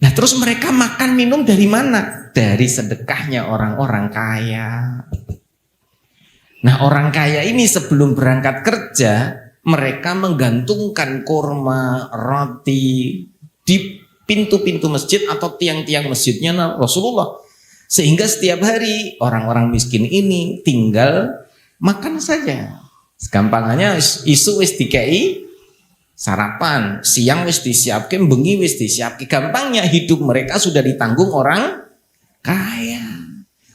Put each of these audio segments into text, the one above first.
Nah terus mereka makan minum dari mana? Dari sedekahnya orang-orang kaya. Nah orang kaya ini sebelum berangkat kerja, mereka menggantungkan kurma, roti di pintu-pintu masjid atau tiang-tiang masjidnya Rasulullah. Sehingga setiap hari orang-orang miskin ini tinggal makan saja. Segampangannya isu wis dikei sarapan, siang wis disiapkan, bengi wis disiapkan. Gampangnya hidup mereka sudah ditanggung orang kaya.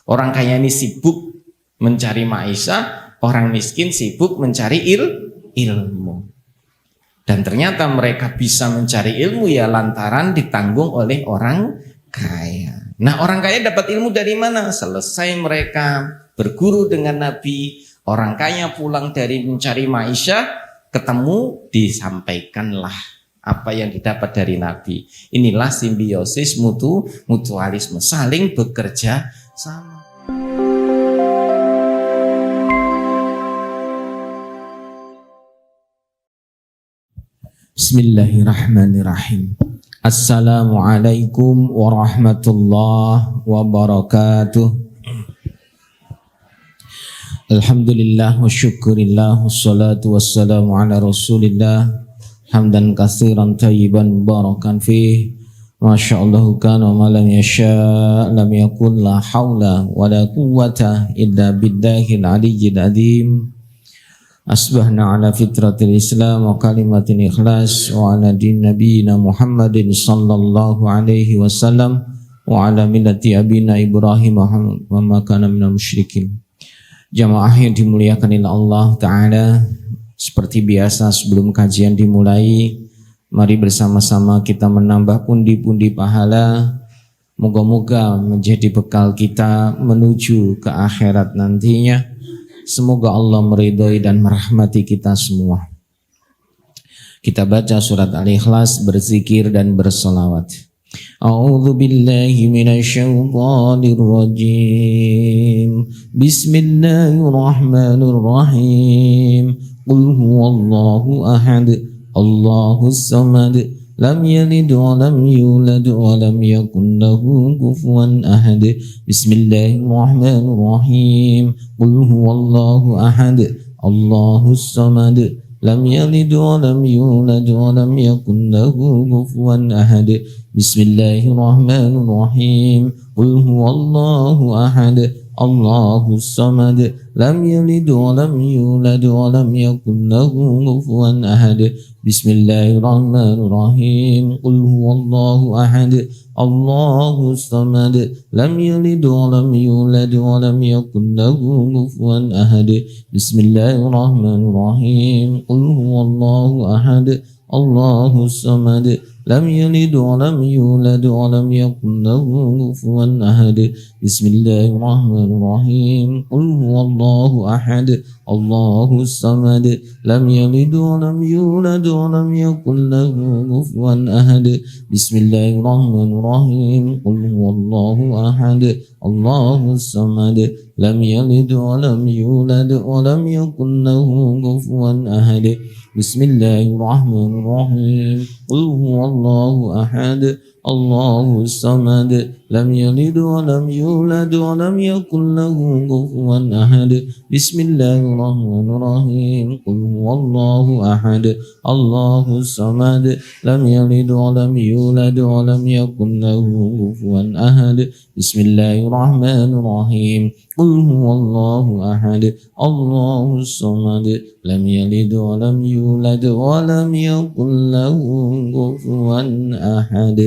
Orang kaya ini sibuk mencari maisha, orang miskin sibuk mencari ilmu. Dan ternyata mereka bisa mencari ilmu ya lantaran ditanggung oleh orang kaya. Nah orang kaya dapat ilmu dari mana? Selesai mereka berguru dengan Nabi, orang kaya pulang dari mencari maisha, ketemu, disampaikanlah apa yang didapat dari Nabi. Inilah simbiosis mutualisme, saling bekerja sama. Bismillahirrahmanirrahim. Assalamualaikum warahmatullahi wabarakatuh. Alhamdulillah wa syukurillah wassalatu wassalamu ala rasulillah hamdan katsiran tayyiban barakan fih masyaallah kana wa lam yasha lam yakun la haula wa la quwwata illa billahil aliyyil azim. Asbahna ala fitratil Islam wa kalimatin ikhlas wa ala din nabiyina Muhammadin sallallahu alaihi wasallam wa ala millati abina Ibrahim wa ma kana minal musyrikin. Jamaah yang dimuliakan oleh Allah Ta'ala, seperti biasa sebelum kajian dimulai, mari bersama-sama kita menambah pundi-pundi pahala. Moga-moga menjadi bekal kita menuju ke akhirat nantinya. Semoga Allah meridhai dan merahmati kita semua. Kita baca surat Al-Ikhlas, berzikir dan bersolawat. A'udzu billahi minasyaitonir rajim. Bismillahirrahmanirrahim. Qul huwallahu ahad, Allahus samad, lam yalid wa lam yulad wa lam yakun lahu kufuwan ahad. Bismillahirrahmanirrahim. Qul huwallahu ahad, Allahus samad, lam yalid wa lam yulad wa lam yakun lahu kufuwan ahad. Bismillahirrahmanirrahim. Qul huwallahu ahad, Allahus samad, lam yalid wa lam yulad wa lam yakun lahu kufuwan ahad. Bismillahirrahmanirrahim. Qul huwallahu ahad, Allahus samad, lam yalid wa lam yulad wa lam yakun lahu kufuwan ahad. Bismillahirrahmanirrahim. Qul huwallahu ahad, Allahus samad, lam yalid wa lam yulad wa lam yakun lahu kufuwan ahad. Bismillahirrahmanirrahim. Qul huwallahu ahad, Allahus samad, lam yalid wa lam yulad wa lam yakun lahu kufuwan ahad. Bismillahirrahmanirrahim. Qul huwallahu ahad, Allahus samad, lam yalid wa lam yulad wa lam yakun lahu kufuwan ahad. Bismillahirrahmanirrahim. Qul huwallahu ahad, Allahus samad, lam yalid wa lam yulad wa lam yakun lahu kufuwan ahad. Bismillahirrahmanirrahim. Qul huwallahu ahad, Allahus samad, lam yalid wa lam yulad wa lam yakun lahu kufuwan ahad. Bismillahirrahmanirrahim. Qul huwallahu ahad, Allahus samad, lam yalid wa lam yulad wa lam yakun lahu kufuwan ahad.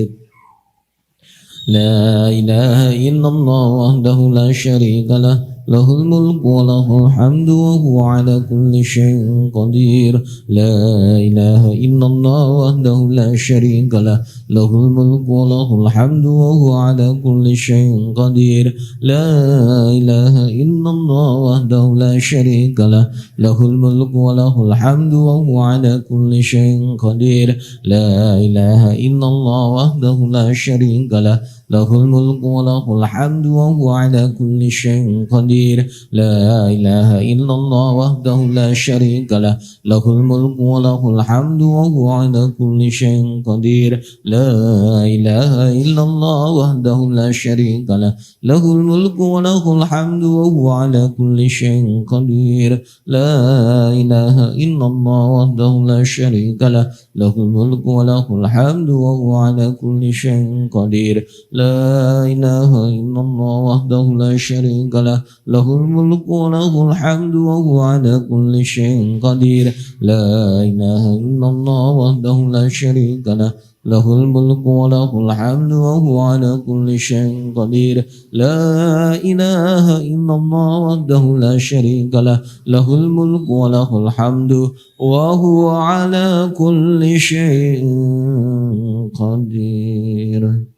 La ilaha illallah wahdahu la syarika lah, lahul mulku wa lahul hamdu wa huwa ala kulli syai'in qadir. La ilaha illallah wahdahu la syarika lah, lahul mulku wa lahul hamdu wa huwa ala kulli syai'in qadir. La ilaha illallah wahdahu la syarika lah, lahul mulku wa lahul hamdu wa huwa ala kulli syai'in qadir. La ilaha illallah wahdahu la syarika lah, lahul mulku wa lahul hamdu wa huwa ala kulli syai'in qadir. La ilaha illallah wahdahu la syarika lah, lahul mulku wa lahul hamdu wa huwa ala kulli syai'in qadir. La ilaha illallah wahdahu la syarika lah, lahul mulku wa lahul hamdu wa huwa ala kulli syai'in qadir. La ilaha illallah wahdahu la syarika lah, lahul mulku wa lahul hamdu wa huwa ala kulli syai'in qadir. La ilaha illallah wahdahu la syarika lah, lahul mulku wa lahul hamdu wa huwa ala kulli syai'in qadir. La ilaha illallah wahdahu la syarika lah, lahul mulku wa lahul hamdu wa huwa ala kulli syai'in qadir. La ilaha illallah wahdahu la syarika lah, lahul mulku wa lahul hamdu wa huwa ala kulli syai'in qadir.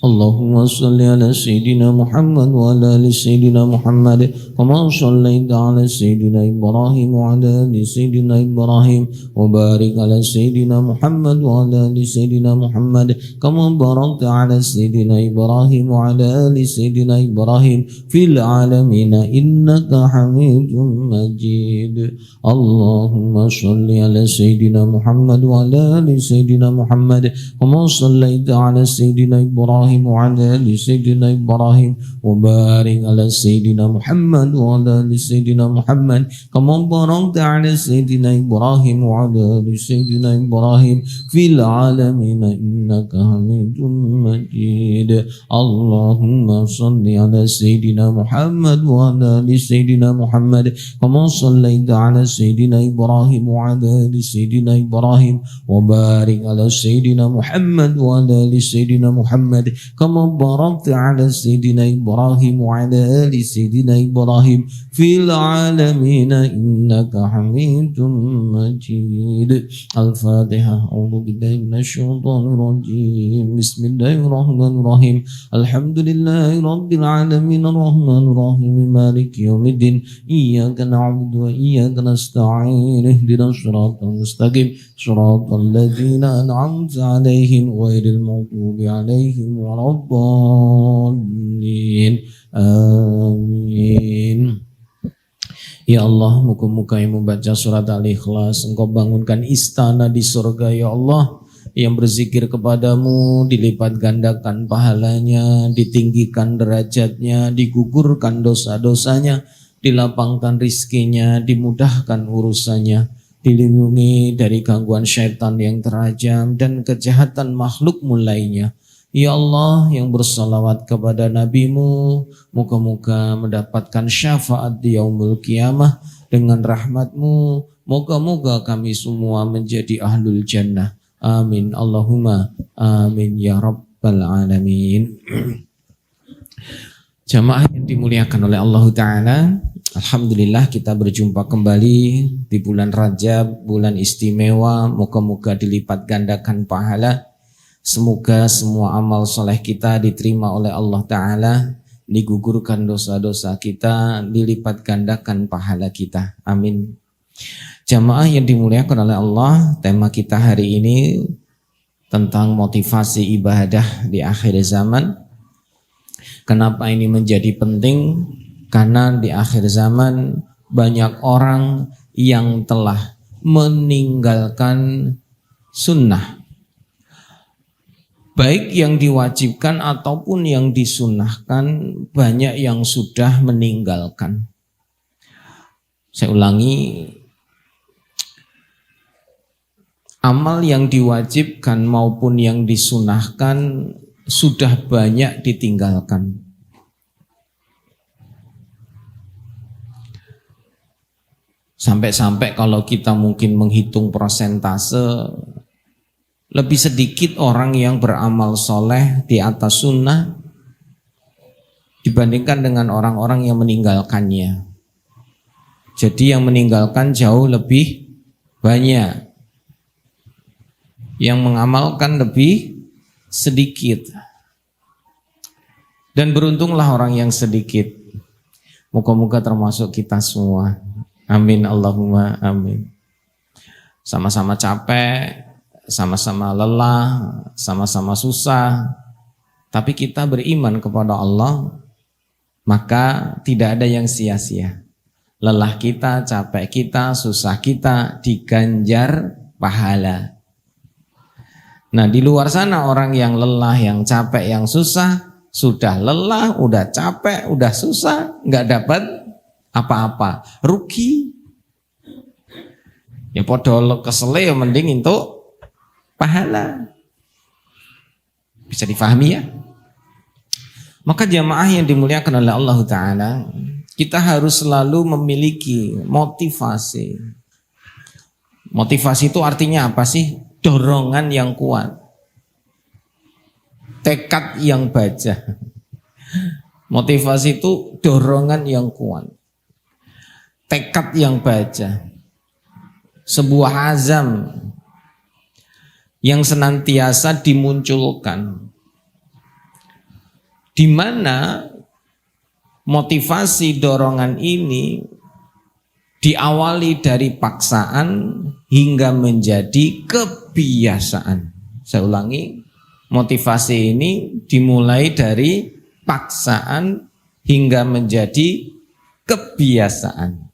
Allahumma salli ala Sayyidina Muhammad wa ala ali Sayyidina Muhammad kama sallaita ala Sayyidina Ibrahim wa ala ali Sayyidina Ibrahim wa barik ala Sayyidina Muhammad wa ala ali Sayyidina Muhammad kama barakta ala Sayyidina Ibrahim wa ala ali Sayyidina Ibrahim fil alamin innaka Hamidum Majid. Allahumma salli ala Sayyidina Muhammad wa ala ali Sayyidina Muhammad kama sallaita ala Sayyidina Ibrahim wa ala ali Sayyidina Ibrahim wa barik ala Sayyidina Muhammad wa ala ali Sayyidina Muhammad kama barakta ala Sayyidina Ibrahim wa ala ali Sayyidina Ibrahim fil alamin innaka Hamidum Majid. Allahumma salli ala Sayyidina Muhammad wa ala ali Sayyidina Muhammad kama sallaita ala Sayyidina Ibrahim wa ala ali Sayyidina Ibrahim wa barik ala Sayyidina Muhammad wa ala ali Sayyidina Muhammad kama barakta ala Sayyidina Ibrahim wa ala ali Sayyidina Ibrahim fil alamin innaka Hamidum Majid. Al-Fatihah. A'udzu billahi minasy syaithanir rajim. Bismillahirrahmanirrahim. Alhamdulillahi rabbil alamin arrahmanir rahim maliki yaumiddin. Iyyaka na'budu wa iyyaka nasta'in. Ihdinas siratal mustaqim. Siratal ladzina an'amta 'alaihim ghairil maghdubi 'alaihim waladdallin. Amin. Ya Allah, muka-muka yang membaca surat Al-Ikhlas, Engkau bangunkan istana di surga ya Allah. Yang berzikir kepadamu dilipat gandakan pahalanya, ditinggikan derajatnya, digugurkan dosa-dosanya, dilapangkan rizkinya, dimudahkan urusannya, dilindungi dari gangguan syaitan yang terajam dan kejahatan makhluk mulainya. Ya Allah yang bersalawat kepada nabimu, moga-moga mendapatkan syafaat di yaumul qiyamah dengan rahmatmu. Moga-moga kami semua menjadi ahlul jannah. Amin. Allahumma amin ya rabbal alamin. Jamaah yang dimuliakan oleh Allah Ta'ala, alhamdulillah kita berjumpa kembali di bulan Rajab, bulan istimewa. Moga-moga dilipat gandakan pahala. Semoga semua amal soleh kita diterima oleh Allah Ta'ala, digugurkan dosa-dosa kita, dilipat gandakan pahala kita. Amin. Jamaah yang dimuliakan oleh Allah, tema kita hari ini tentang motivasi ibadah di akhir zaman. Kenapa ini menjadi penting? Karena di akhir zaman banyak orang yang telah meninggalkan sunnah. Baik yang diwajibkan ataupun yang disunnahkan, banyak yang sudah meninggalkan. Saya ulangi, amal yang diwajibkan maupun yang disunnahkan sudah banyak ditinggalkan. Sampai-sampai kalau kita mungkin menghitung persentase, lebih sedikit orang yang beramal soleh di atas sunnah dibandingkan dengan orang-orang yang meninggalkannya. Jadi yang meninggalkan jauh lebih banyak, yang mengamalkan lebih sedikit. Dan beruntunglah orang yang sedikit. Moga-moga termasuk kita semua. Amin Allahumma amin. Sama-sama capek, sama-sama lelah, sama-sama susah, Tapi kita beriman kepada Allah, maka tidak ada yang sia-sia. Lelah kita, capek kita, susah kita diganjar pahala. Nah, di luar sana orang yang lelah, yang capek, yang susah, sudah lelah, udah capek, udah susah, nggak dapat apa-apa, rugi. Ya podo kesele ya mending untuk pahala. Bisa difahami ya? Maka jamaah yang dimuliakan oleh Allah Ta'ala, kita harus selalu memiliki motivasi. Motivasi itu artinya apa sih? Dorongan yang kuat, tekad yang baja. Motivasi itu dorongan yang kuat, tekad yang baja, sebuah azam yang senantiasa dimunculkan, di mana motivasi dorongan ini diawali dari paksaan hingga menjadi kebiasaan. Saya ulangi, motivasi ini dimulai dari paksaan hingga menjadi kebiasaan.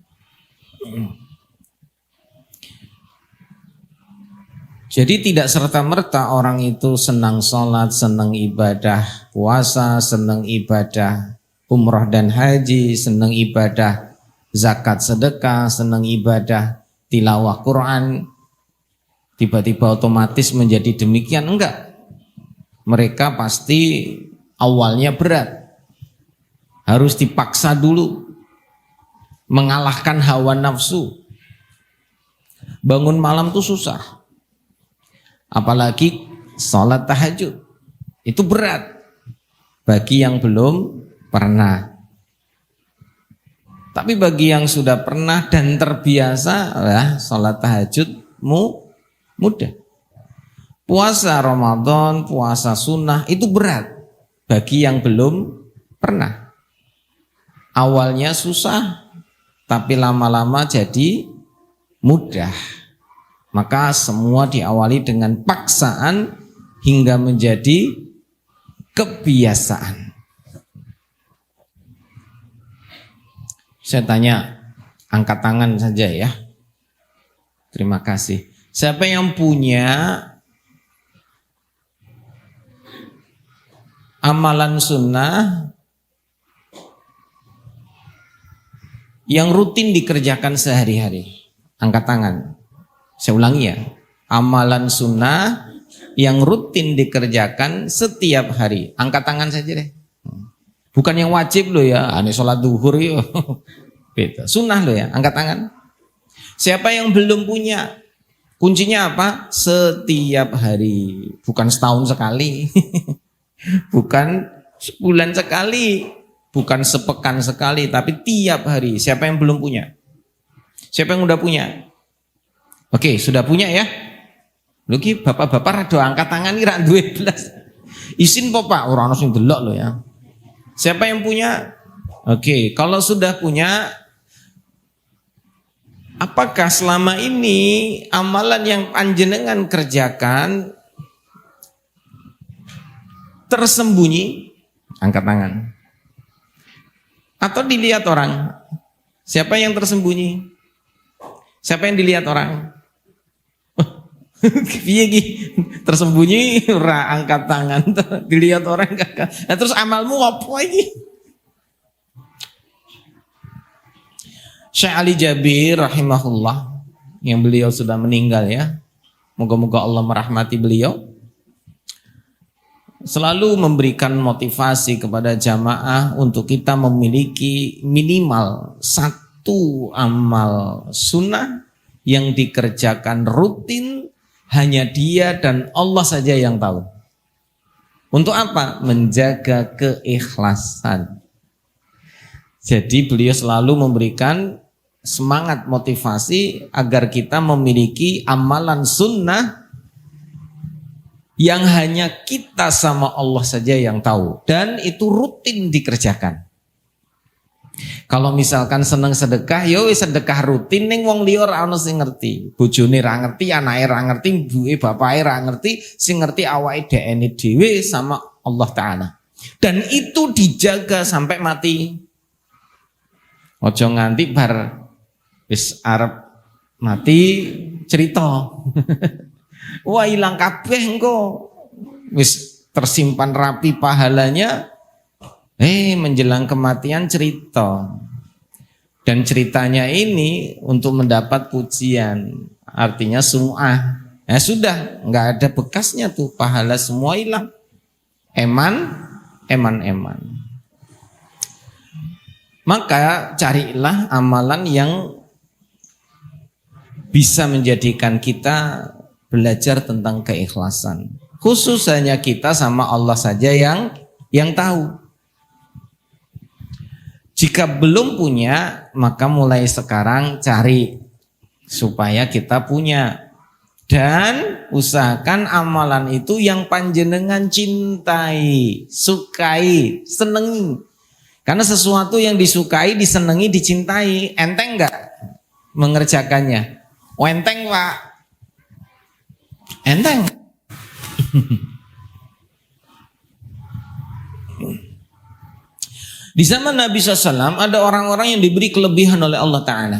Jadi tidak serta-merta orang itu senang sholat, senang ibadah puasa, senang ibadah umroh dan haji, senang ibadah zakat sedekah, senang ibadah tilawah Quran, tiba-tiba otomatis menjadi demikian. Enggak. Mereka pasti awalnya berat, harus dipaksa dulu, mengalahkan hawa nafsu. Bangun malam tuh susah, apalagi sholat tahajud, itu berat bagi yang belum pernah. Tapi bagi yang sudah pernah dan terbiasa, sholat tahajudmu mudah. Puasa Ramadan, puasa sunnah itu berat bagi yang belum pernah. Awalnya susah, tapi lama-lama jadi mudah. Maka semua diawali dengan paksaan hingga menjadi kebiasaan. Saya tanya, angkat tangan saja ya. Terima kasih. Siapa yang punya amalan sunnah yang rutin dikerjakan sehari-hari? Angkat tangan. Saya ulangi ya, amalan sunnah yang rutin dikerjakan setiap hari. Angkat tangan saja deh. Bukan yang wajib loh ya, ane sholat duhur ya. Beda. Sunnah loh ya, angkat tangan. Siapa yang belum punya? Kuncinya apa? Setiap hari. Bukan setahun sekali. Bukan sebulan sekali. Bukan sepekan sekali. Tapi tiap hari. Siapa yang belum punya? Siapa yang udah punya? Oke, sudah punya ya? Lagi bapak-bapak rada angkat tangan kira 12. Isin po Pak, ora ono sing delok lho ya. Siapa yang punya? Oke, kalau sudah punya, apakah selama ini amalan yang panjenengan kerjakan tersembunyi? Angkat tangan. Atau dilihat orang? Siapa yang tersembunyi? Siapa yang dilihat orang? Tersembunyi ora angkat tangan, dilihat orang kakak. Nah, terus amalmu apa iki? Syekh Ali Jabir rahimahullah, yang beliau sudah meninggal ya, moga-moga Allah merahmati beliau, selalu memberikan motivasi kepada jamaah untuk kita memiliki minimal satu amal sunnah yang dikerjakan rutin, hanya dia dan Allah saja yang tahu. Untuk apa? Menjaga keikhlasan. Jadi beliau selalu memberikan semangat motivasi agar kita memiliki amalan sunnah yang hanya kita sama Allah saja yang tahu, dan itu rutin dikerjakan. Kalau misalkan seneng sedekah, yo sedekah rutin ning wong liya ora ono sing ngerti. Bojone ra ngerti, anake ra ngerti, ibuke bapake ra ngerti, sing ngerti awake dhekne dhewe sama Allah Ta'ala. Dan itu dijaga sampai mati. Ojo nganti bar wis arep mati cerita. Wah ilang kabeh engko. Wis tersimpan rapi pahalanya. Menjelang kematian cerita. Dan ceritanya ini untuk mendapat pujian. Artinya sum'ah. Ya sudah, nggak ada bekasnya tuh, pahala semua hilang. Eman. Maka carilah amalan yang bisa menjadikan kita belajar tentang keikhlasan. Khusus hanya kita sama Allah saja yang tahu. Jika belum punya, maka mulai sekarang cari supaya kita punya. Dan usahakan amalan itu yang panjenengan cintai, sukai, senengi. Karena sesuatu yang disukai, disenengi, dicintai, enteng enggak mengerjakannya? Enteng Pak. Enteng. Di zaman Nabi SAW ada orang-orang yang diberi kelebihan oleh Allah Ta'ala.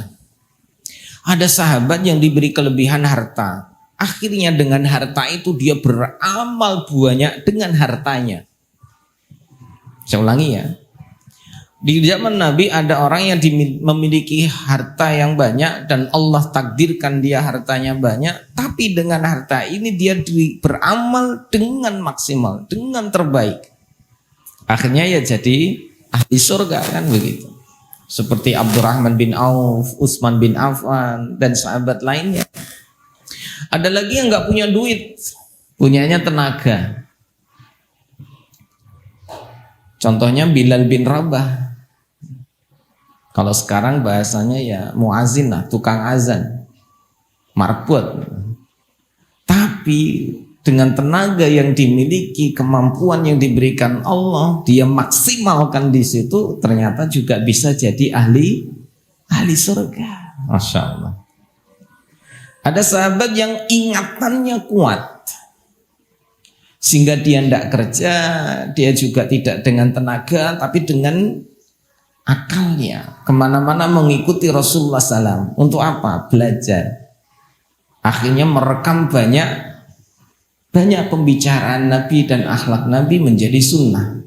Ada sahabat yang diberi kelebihan harta. Akhirnya dengan harta itu dia beramal banyak dengan hartanya. Saya ulangi ya. Di zaman Nabi ada orang yang memiliki harta yang banyak dan Allah takdirkan dia hartanya banyak. Tapi dengan harta ini dia beramal dengan maksimal, dengan terbaik. Akhirnya ya jadi ahli surga kan begitu. Seperti Abdurrahman bin Auf, Utsman bin Affan dan sahabat lainnya. Ada lagi yang nggak punya duit, punyanya tenaga. Contohnya Bilal bin Rabah. Kalau sekarang bahasanya ya muazin lah, tukang azan, marbot. Tapi dengan tenaga yang dimiliki, kemampuan yang diberikan Allah, dia maksimalkan di situ, ternyata juga bisa jadi ahli surga. Masya Allah. Ada sahabat yang ingatannya kuat, sehingga dia tidak kerja, dia juga tidak dengan tenaga, tapi dengan akalnya kemana-mana mengikuti Rasulullah SAW. Untuk apa? Belajar. Akhirnya merekam banyak pembicaraan Nabi dan akhlak Nabi menjadi sunnah.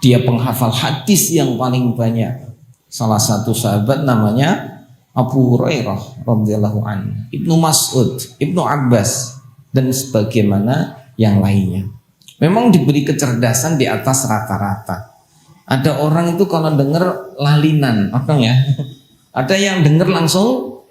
Dia penghafal hadis yang paling banyak. Salah satu sahabat namanya Abu Hurairah radhiyallahu anhu, Ibnu Mas'ud, Ibnu Abbas dan sebagaimana yang lainnya. Memang diberi kecerdasan di atas rata-rata. Ada orang itu kalau dengar lalinan, orang ya. Ada yang dengar langsung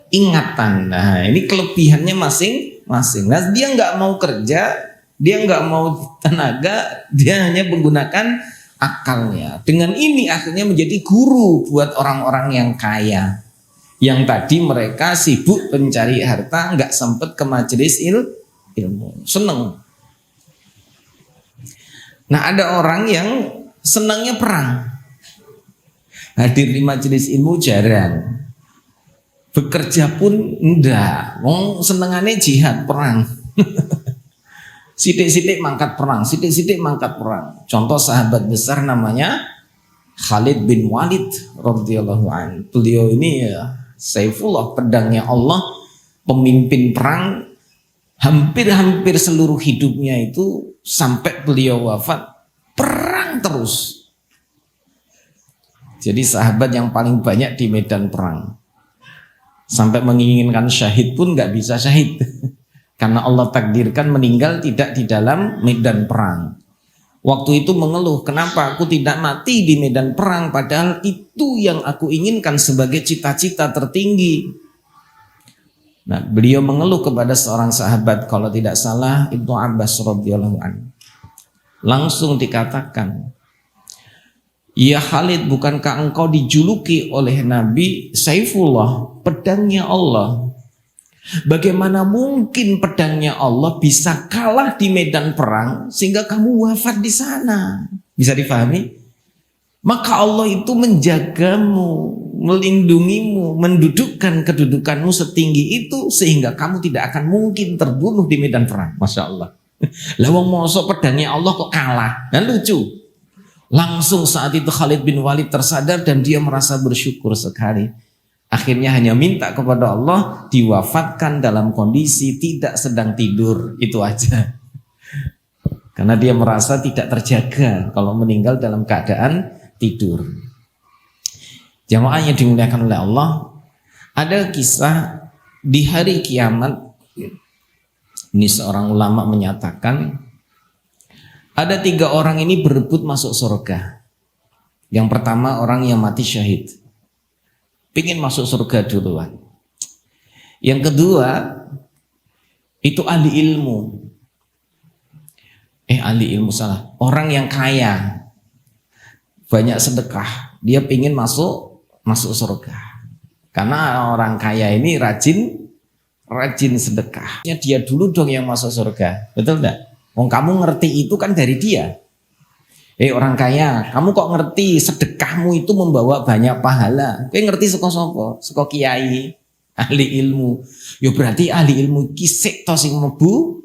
ingatan. Nah, ini kelebihannya masing-masing. Nah, dia nggak mau kerja, dia nggak mau tenaga, dia hanya menggunakan akalnya. Dengan ini akhirnya menjadi guru buat orang-orang yang kaya. Yang tadi mereka sibuk mencari harta, nggak sempat ke majelis ilmu, seneng. Nah, ada orang yang senangnya perang, hadir di majelis ilmu jarang, bekerja pun enggak, senengannya jihad perang. Sidik-sidik mangkat perang, sidik-sidik mangkat perang. Contoh sahabat besar namanya Khalid bin Walid radhiyallahu anhu. Beliau ini ya Saifullah, pedangnya Allah, pemimpin perang. Hampir seluruh hidupnya itu sampai beliau wafat perang terus. Jadi sahabat yang paling banyak di medan perang. Sampai menginginkan syahid pun gak bisa syahid. Karena Allah takdirkan meninggal tidak di dalam medan perang. Waktu itu mengeluh, kenapa aku tidak mati di medan perang, padahal itu yang aku inginkan sebagai cita-cita tertinggi. Nah, beliau mengeluh kepada seorang sahabat, kalau tidak salah Ibnu Abbas radhiyallahu anhu. Langsung dikatakan, ya Khalid, bukankah engkau dijuluki oleh Nabi Saifullah, pedangnya Allah? Bagaimana mungkin pedangnya Allah bisa kalah di medan perang sehingga kamu wafat di sana? Bisa difahami? Maka Allah itu menjagamu, melindungimu, mendudukkan kedudukanmu setinggi itu sehingga kamu tidak akan mungkin terbunuh di medan perang. Masya Allah. Lah wong mosok pedangnya Allah kok kalah. Nah lucu. Langsung saat itu Khalid bin Walid tersadar dan dia merasa bersyukur sekali. Akhirnya hanya minta kepada Allah diwafatkan dalam kondisi tidak sedang tidur. Itu aja. Karena dia merasa tidak terjaga kalau meninggal dalam keadaan tidur. Jamaah yang dimuliakan oleh Allah, ada kisah di hari kiamat. Ini seorang ulama menyatakan ada 3 orang ini berebut masuk surga. Yang pertama orang yang mati syahid, pingin masuk surga duluan. Yang kedua itu ahli ilmu. Ahli ilmu salah. Orang yang kaya, banyak sedekah, dia pingin masuk surga. Karena orang kaya ini rajin sedekah. Dia dulu dong yang masuk surga, betul enggak? Wong kamu ngerti itu kan dari dia. Orang kaya, kamu kok ngerti sedekahmu itu membawa banyak pahala? Kowe ngerti saka sapa? Saka kiai, ahli ilmu. Ya berarti ahli ilmu ki sik to sing mlebu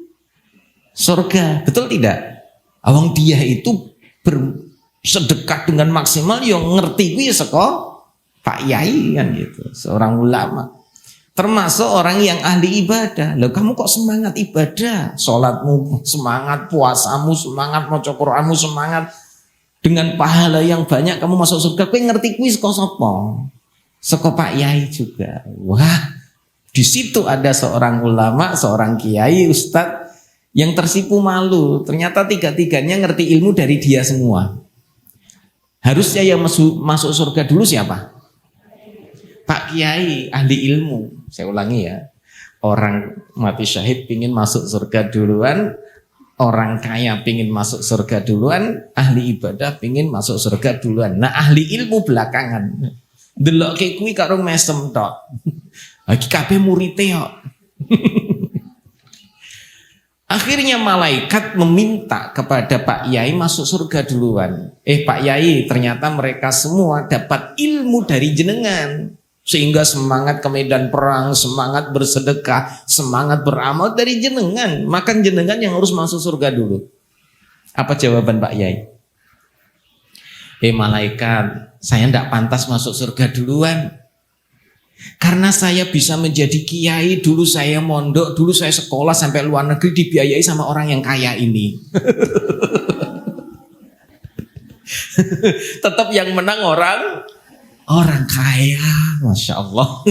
surga, betul tidak? Awang dia itu bersedekah dengan maksimal, yang ngerti kuwi saka Pak Yai kan gitu, seorang ulama. Termasuk orang yang ahli ibadah. Loh kamu kok semangat ibadah? Sholatmu semangat, puasamu semangat, maca Qur'anmu semangat, dengan pahala yang banyak kamu masuk surga. Kowe ngerti kuwi saka sapa? Saka Pak Yai juga. Wah, di situ ada seorang ulama, seorang kiai, ustadz yang tersipu malu. Ternyata 3-tiganya ngerti ilmu dari dia semua. Harusnya yang masuk surga dulu siapa? Pak Kiai, ahli ilmu. Saya ulangi ya. Orang mati syahid pingin masuk surga duluan, orang kaya pingin masuk surga duluan, ahli ibadah pingin masuk surga duluan. Nah ahli ilmu belakangan. Delok kayak kuwi karo mesem tok. Iki kabeh murite kok. Akhirnya malaikat meminta kepada Pak Yai masuk surga duluan. Pak Yai, ternyata mereka semua dapat ilmu dari jenengan. Sehingga semangat ke medan perang, semangat bersedekah, semangat beramal dari jenengan. Makan jenengan yang harus masuk surga dulu. Apa jawaban Pak Yai? Malaikat, saya tidak pantas masuk surga duluan. Karena saya bisa menjadi kiai, dulu saya mondok, dulu saya sekolah sampai luar negeri dibiayai sama orang yang kaya ini. Tetap yang menang orang kaya, Masya Allah.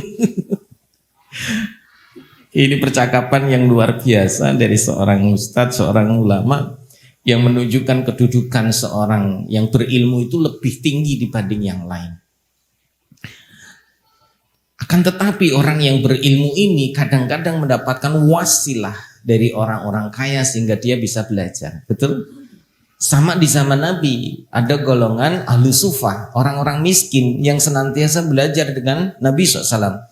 Ini percakapan yang luar biasa dari seorang ustadz, seorang ulama yang menunjukkan kedudukan seorang yang berilmu itu lebih tinggi dibanding yang lain. Akan tetapi orang yang berilmu ini kadang-kadang mendapatkan wasilah dari orang-orang kaya sehingga dia bisa belajar. Betul? Sama di zaman Nabi, ada golongan ahlu sufah, orang-orang miskin yang senantiasa belajar dengan Nabi SAW.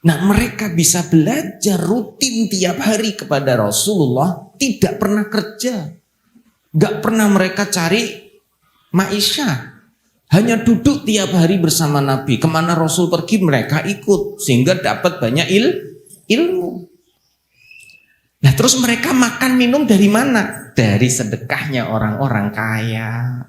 Nah mereka bisa belajar rutin tiap hari kepada Rasulullah, tidak pernah kerja. Gak pernah mereka cari maisha. Hanya duduk tiap hari bersama Nabi. Kemana Rasul pergi mereka ikut, sehingga dapat banyak ilmu. Nah terus mereka makan minum dari mana? Dari sedekahnya orang-orang kaya.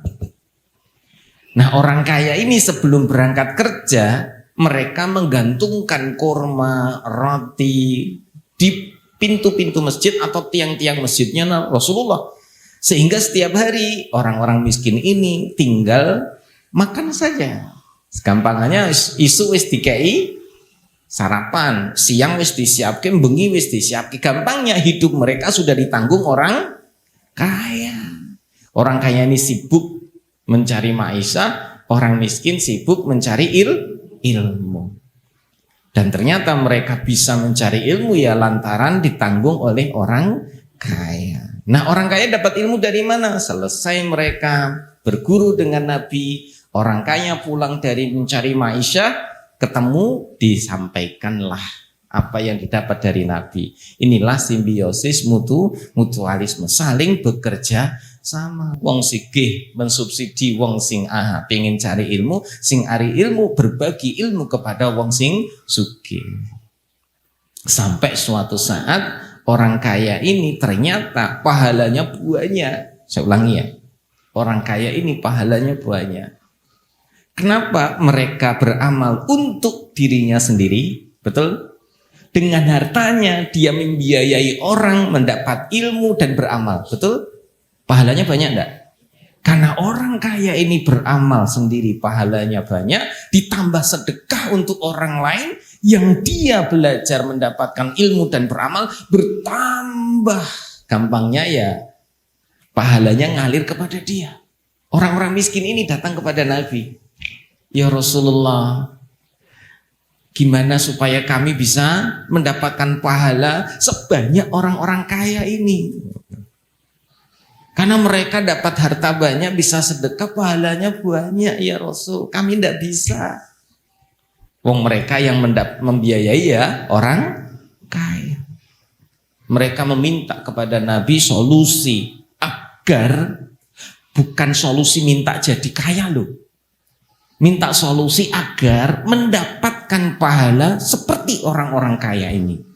Nah orang kaya ini sebelum berangkat kerja, mereka menggantungkan kurma, roti di pintu-pintu masjid atau tiang-tiang masjidnya Rasulullah. Sehingga setiap hari orang-orang miskin ini tinggal makan saja. Segampangannya isu wis dikei sarapan, siang wis disiapke, bengi wis disiapke. Gampangnya hidup mereka sudah ditanggung orang kaya. Orang kaya ini sibuk mencari maisha, orang miskin sibuk mencari ilmu. Dan ternyata mereka bisa mencari ilmu ya lantaran ditanggung oleh orang kaya. Nah orang kaya dapat ilmu dari mana? Selesai mereka berguru dengan Nabi, orang kaya pulang dari mencari maisha, ketemu disampaikanlah apa yang didapat dari Nabi. Inilah simbiosis mutualisme, saling bekerja sama. Wong sigih mensubsidi wong sing pengen cari ilmu, sing ari ilmu berbagi ilmu kepada wong sing sugih. Sampai suatu saat orang kaya ini ternyata pahalanya banyak. Saya ulangi ya, orang kaya ini pahalanya banyak. Kenapa mereka beramal untuk dirinya sendiri? Betul? Dengan hartanya dia membiayai orang mendapat ilmu dan beramal. Betul? Pahalanya banyak enggak? Karena orang kaya ini beramal sendiri, pahalanya banyak, ditambah sedekah untuk orang lain yang dia belajar mendapatkan ilmu dan beramal, bertambah gampangnya ya pahalanya ngalir kepada dia. Orang-orang miskin ini datang kepada Nabi, ya Rasulullah, gimana supaya kami bisa mendapatkan pahala sebanyak orang-orang kaya ini? Karena mereka dapat harta banyak, bisa sedekah, pahalanya banyak ya Rasul. Kami tidak bisa. Wong mereka yang membiayai ya orang kaya. Mereka meminta kepada Nabi solusi agar bukan solusi minta jadi kaya loh. Minta solusi agar mendapatkan pahala seperti orang-orang kaya ini.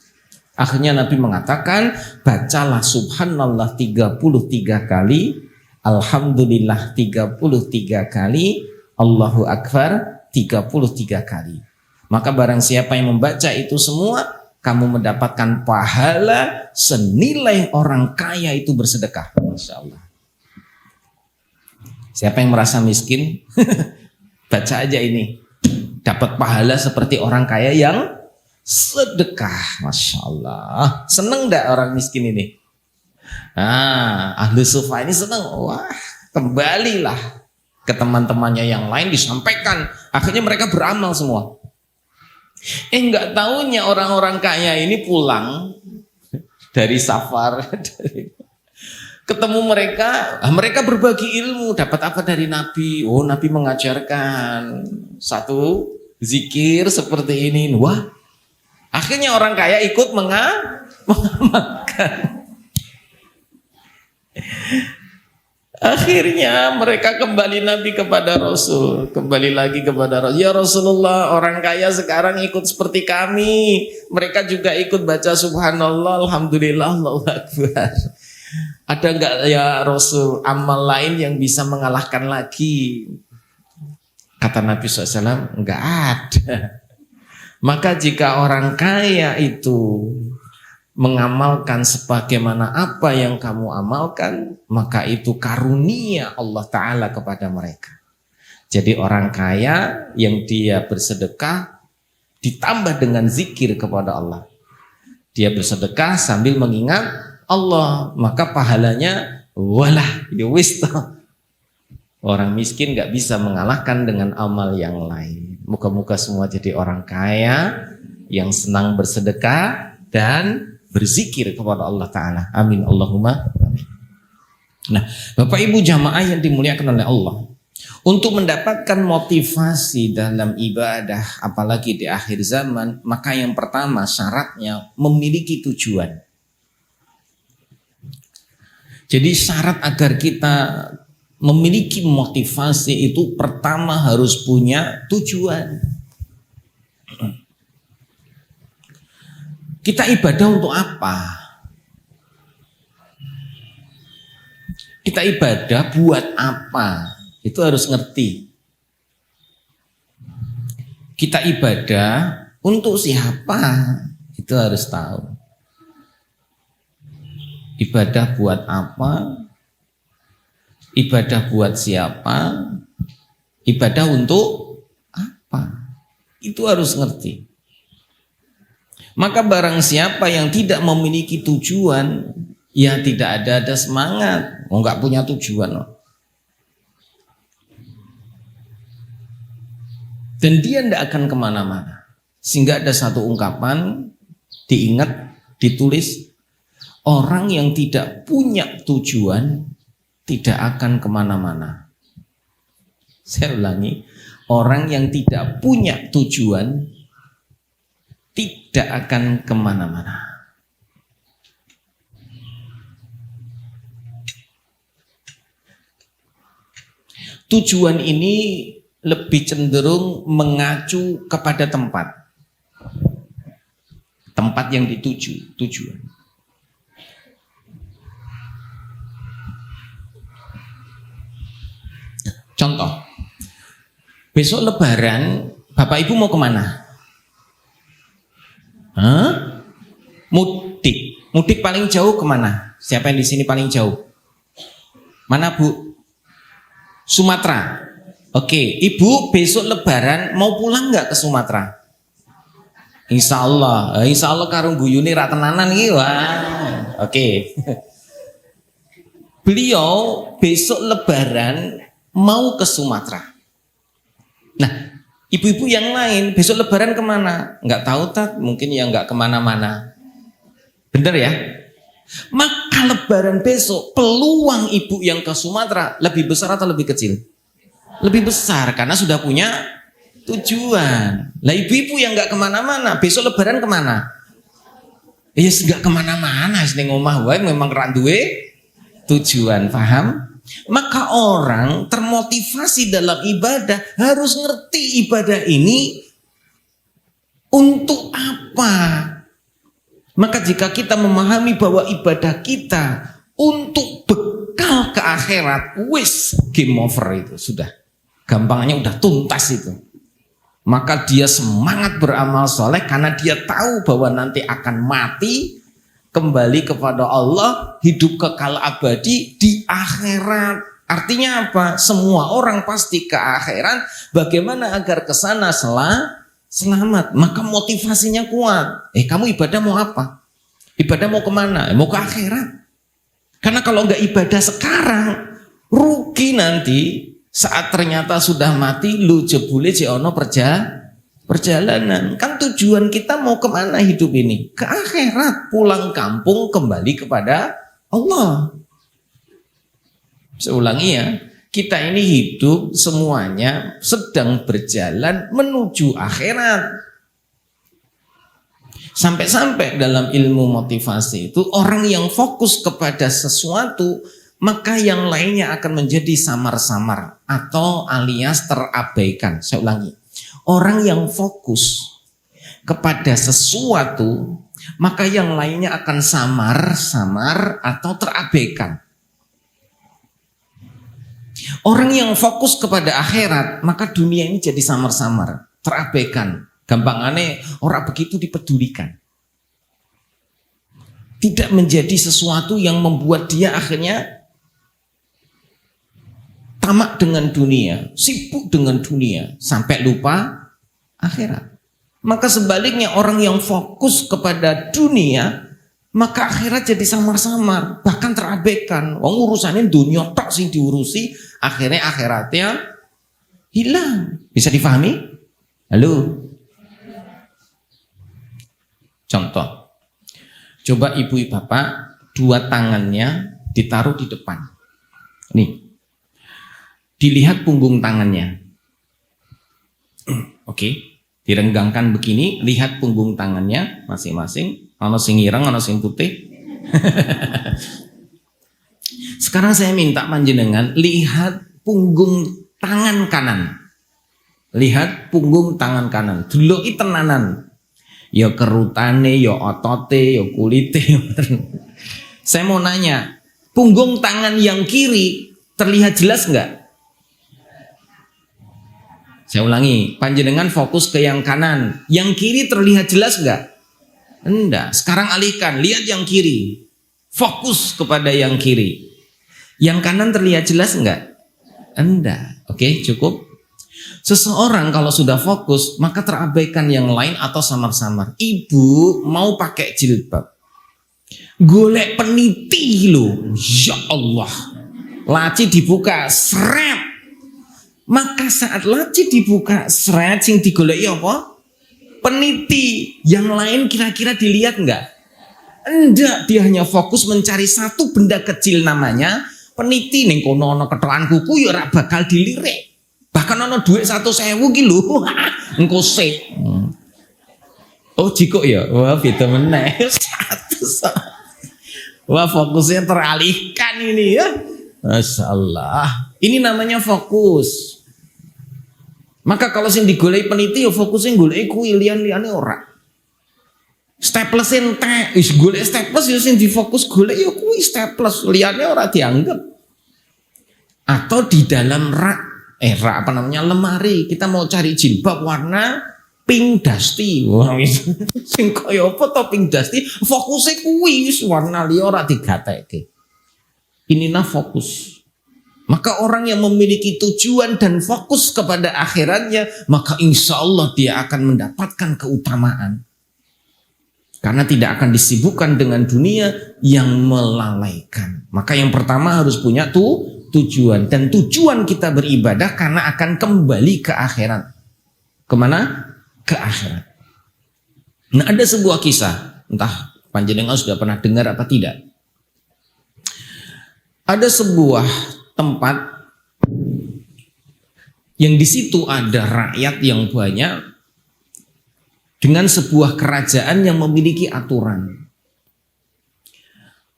Akhirnya Nabi mengatakan, bacalah subhanallah 33 kali, alhamdulillah 33 kali, Allahu Akbar 33 kali. Maka barang siapa yang membaca itu semua, kamu mendapatkan pahala senilai orang kaya itu bersedekah. Masya Allah. Siapa yang merasa miskin? Baca aja ini. Dapat pahala seperti orang kaya yang sedekah. Masya Allah. Seneng gak orang miskin ini? Ahlu sufa ini seneng. Wah, kembalilah ke teman-temannya yang lain, disampaikan. Akhirnya mereka beramal semua. Nggak taunya orang-orang kaya ini pulang dari safar, ketemu mereka, mereka berbagi ilmu. Dapat apa dari Nabi? Oh, Nabi mengajarkan satu zikir seperti ini. Wah, akhirnya orang kaya ikut mengamalkan. Akhirnya mereka kembali Nabi kepada Rasul, kembali lagi kepada Rasul. Ya Rasulullah, orang kaya sekarang ikut seperti kami. Mereka juga ikut baca subhanallah, alhamdulillah, Allahu Akbar. Ada enggak ya Rasul amal lain yang bisa mengalahkan lagi? Kata Nabi SAW, enggak ada. Maka jika orang kaya itu mengamalkan sebagaimana apa yang kamu amalkan, maka itu karunia Allah Ta'ala kepada mereka. Jadi orang kaya yang dia bersedekah ditambah dengan zikir kepada Allah. Dia bersedekah sambil mengingat Allah, maka pahalanya walah yuwis. Orang miskin gak bisa mengalahkan dengan amal yang lain. Muka-muka semua jadi orang kaya yang senang bersedekah dan berzikir kepada Allah Ta'ala. Amin Allahumma amin. Nah, Bapak Ibu jamaah yang dimuliakan oleh Allah, untuk mendapatkan motivasi dalam ibadah apalagi di akhir zaman, maka yang pertama syaratnya memiliki tujuan. Jadi syarat agar kita memiliki motivasi itu pertama harus punya tujuan. Kita ibadah untuk apa? Kita ibadah buat apa? Itu harus ngerti. Kita ibadah untuk siapa? Itu harus tahu. Ibadah buat apa? Ibadah buat siapa? Ibadah untuk apa? Itu harus ngerti. Maka barang siapa yang tidak memiliki tujuan, ya tidak ada semangat. Nggak punya tujuan. Dan dia tidak akan kemana-mana. Sehingga ada satu ungkapan, diingat, ditulis, orang yang tidak punya tujuan tidak akan kemana-mana. Saya ulangi, orang yang tidak punya tujuan tidak akan kemana-mana. Tujuan ini lebih cenderung mengacu kepada tempat yang dituju, tujuan. Contoh, besok Lebaran, Bapak Ibu mau kemana? Hah? Mudik. Mudik paling jauh kemana? Siapa yang di sini paling jauh? Mana Bu? Sumatera. Oke, Ibu besok Lebaran mau pulang nggak ke Sumatera? Insya Allah karung guyune ra tenanan iki. Oke. Beliau besok Lebaran mau ke Sumatera. Nah, ibu-ibu yang lain besok Lebaran kemana? Nggak tahu tak, mungkin ya nggak kemana-mana. Bener ya? Maka Lebaran besok peluang ibu yang ke Sumatera lebih besar atau lebih kecil? Lebih besar karena sudah punya tujuan. Lah ibu-ibu yang nggak kemana-mana besok Lebaran kemana? Ya nggak kemana-mana, seneng omah wae memang randuwe tujuan, paham? Maka orang termotivasi dalam ibadah harus ngerti ibadah ini untuk apa. Maka jika kita memahami bahwa ibadah kita untuk bekal ke akhirat, wis game over itu sudah. Gampangnya udah tuntas itu. Maka dia semangat beramal soleh karena dia tahu bahwa nanti akan mati, kembali kepada Allah, hidup kekal abadi di akhirat. Artinya apa? Semua orang pasti ke akhirat. Bagaimana agar ke sana selamat? Maka motivasinya kuat. Kamu ibadah mau apa? Ibadah mau kemana? Mau ke akhirat. Karena kalau nggak ibadah sekarang, rugi nanti saat ternyata sudah mati, lu jebule ono perjalanan. Kan tujuan kita mau kemana hidup ini? Ke akhirat, pulang kampung, kembali kepada Allah. Saya ulangi ya, kita ini hidup semuanya sedang berjalan menuju akhirat. Sampai-sampai dalam ilmu motivasi itu orang yang fokus kepada sesuatu, maka yang lainnya akan menjadi samar-samar atau alias terabaikan. Saya ulangi. Orang yang fokus kepada sesuatu, maka yang lainnya akan samar-samar atau terabaikan. Orang yang fokus kepada akhirat, maka dunia ini jadi samar-samar, terabaikan. Gampangannya orang begitu dipedulikan. Tidak menjadi sesuatu yang membuat dia akhirnya tamak dengan dunia, sibuk dengan dunia, sampai lupa akhirat. Maka sebaliknya orang yang fokus kepada dunia, maka akhirat jadi samar-samar, bahkan terabaikan. Wong urusannya dunia tok sing diurusi, akhirnya akhiratnya hilang. Bisa difahami? Halo? Contoh, coba ibu bapak dua tangannya ditaruh di depan. Nih, dilihat punggung tangannya. Oke, direnggangkan begini, lihat punggung tangannya masing-masing. Ono sing ireng, ono sing putih. Sekarang saya minta panjenengan lihat punggung tangan kanan. Lihat punggung tangan kanan. Deloki tenanan. Ya kerutane, ya otote, ya kulite. Saya mau nanya, punggung tangan yang kiri terlihat jelas enggak? Saya ulangi, panjenengan fokus ke yang kanan. Yang kiri terlihat jelas enggak? Enggak. Sekarang alihkan, lihat yang kiri. Fokus kepada yang kiri. Yang kanan terlihat jelas enggak? Enggak. Oke, cukup. Seseorang kalau sudah fokus, maka terabaikan yang lain atau samar-samar. Ibu mau pakai jilbab, golek peniti lo, ya Allah, laci dibuka, seret. Maka saat laci dibuka, seret, sing digoleki apa? Peniti. Yang lain kira-kira dilihat enggak? Enggak, dia hanya fokus mencari satu benda kecil namanya peniti. Ning kono ana ketokan kuku ya ora bakal dilirik. Bahkan ana dhuwit 100.000 ki lho. Engko sik. Oh, jiko ya. Wah, beda meneh. 100. Wah, fokusnya teralihkan ini ya. Masyaallah. Ini namanya fokus. Maka kalau sing digoleki peniti ya fokusnya goleki kuwi, liyan-liyane ora. Staples entek, wis golek staples ya sing difokus golek ya kuwi staples, liyane ora dianggap. Atau di dalam rak lemari. Kita mau cari jilbab warna pink dusty. Wah, sing kaya apa to pink dusty? Fokusnya kuwi wis warna liya ora digatekke. Inilah fokus. Maka orang yang memiliki tujuan dan fokus kepada akhiratnya, maka insya Allah dia akan mendapatkan keutamaan. Karena tidak akan disibukkan dengan dunia yang melalaikan. Maka yang pertama harus punya tujuan. Dan tujuan kita beribadah karena akan kembali ke akhirat. Kemana? Ke akhirat. Nah, ada sebuah kisah. Entah panjenengan sudah pernah dengar apa tidak. Ada sebuah tempat yang di situ ada rakyat yang banyak dengan sebuah kerajaan yang memiliki aturan.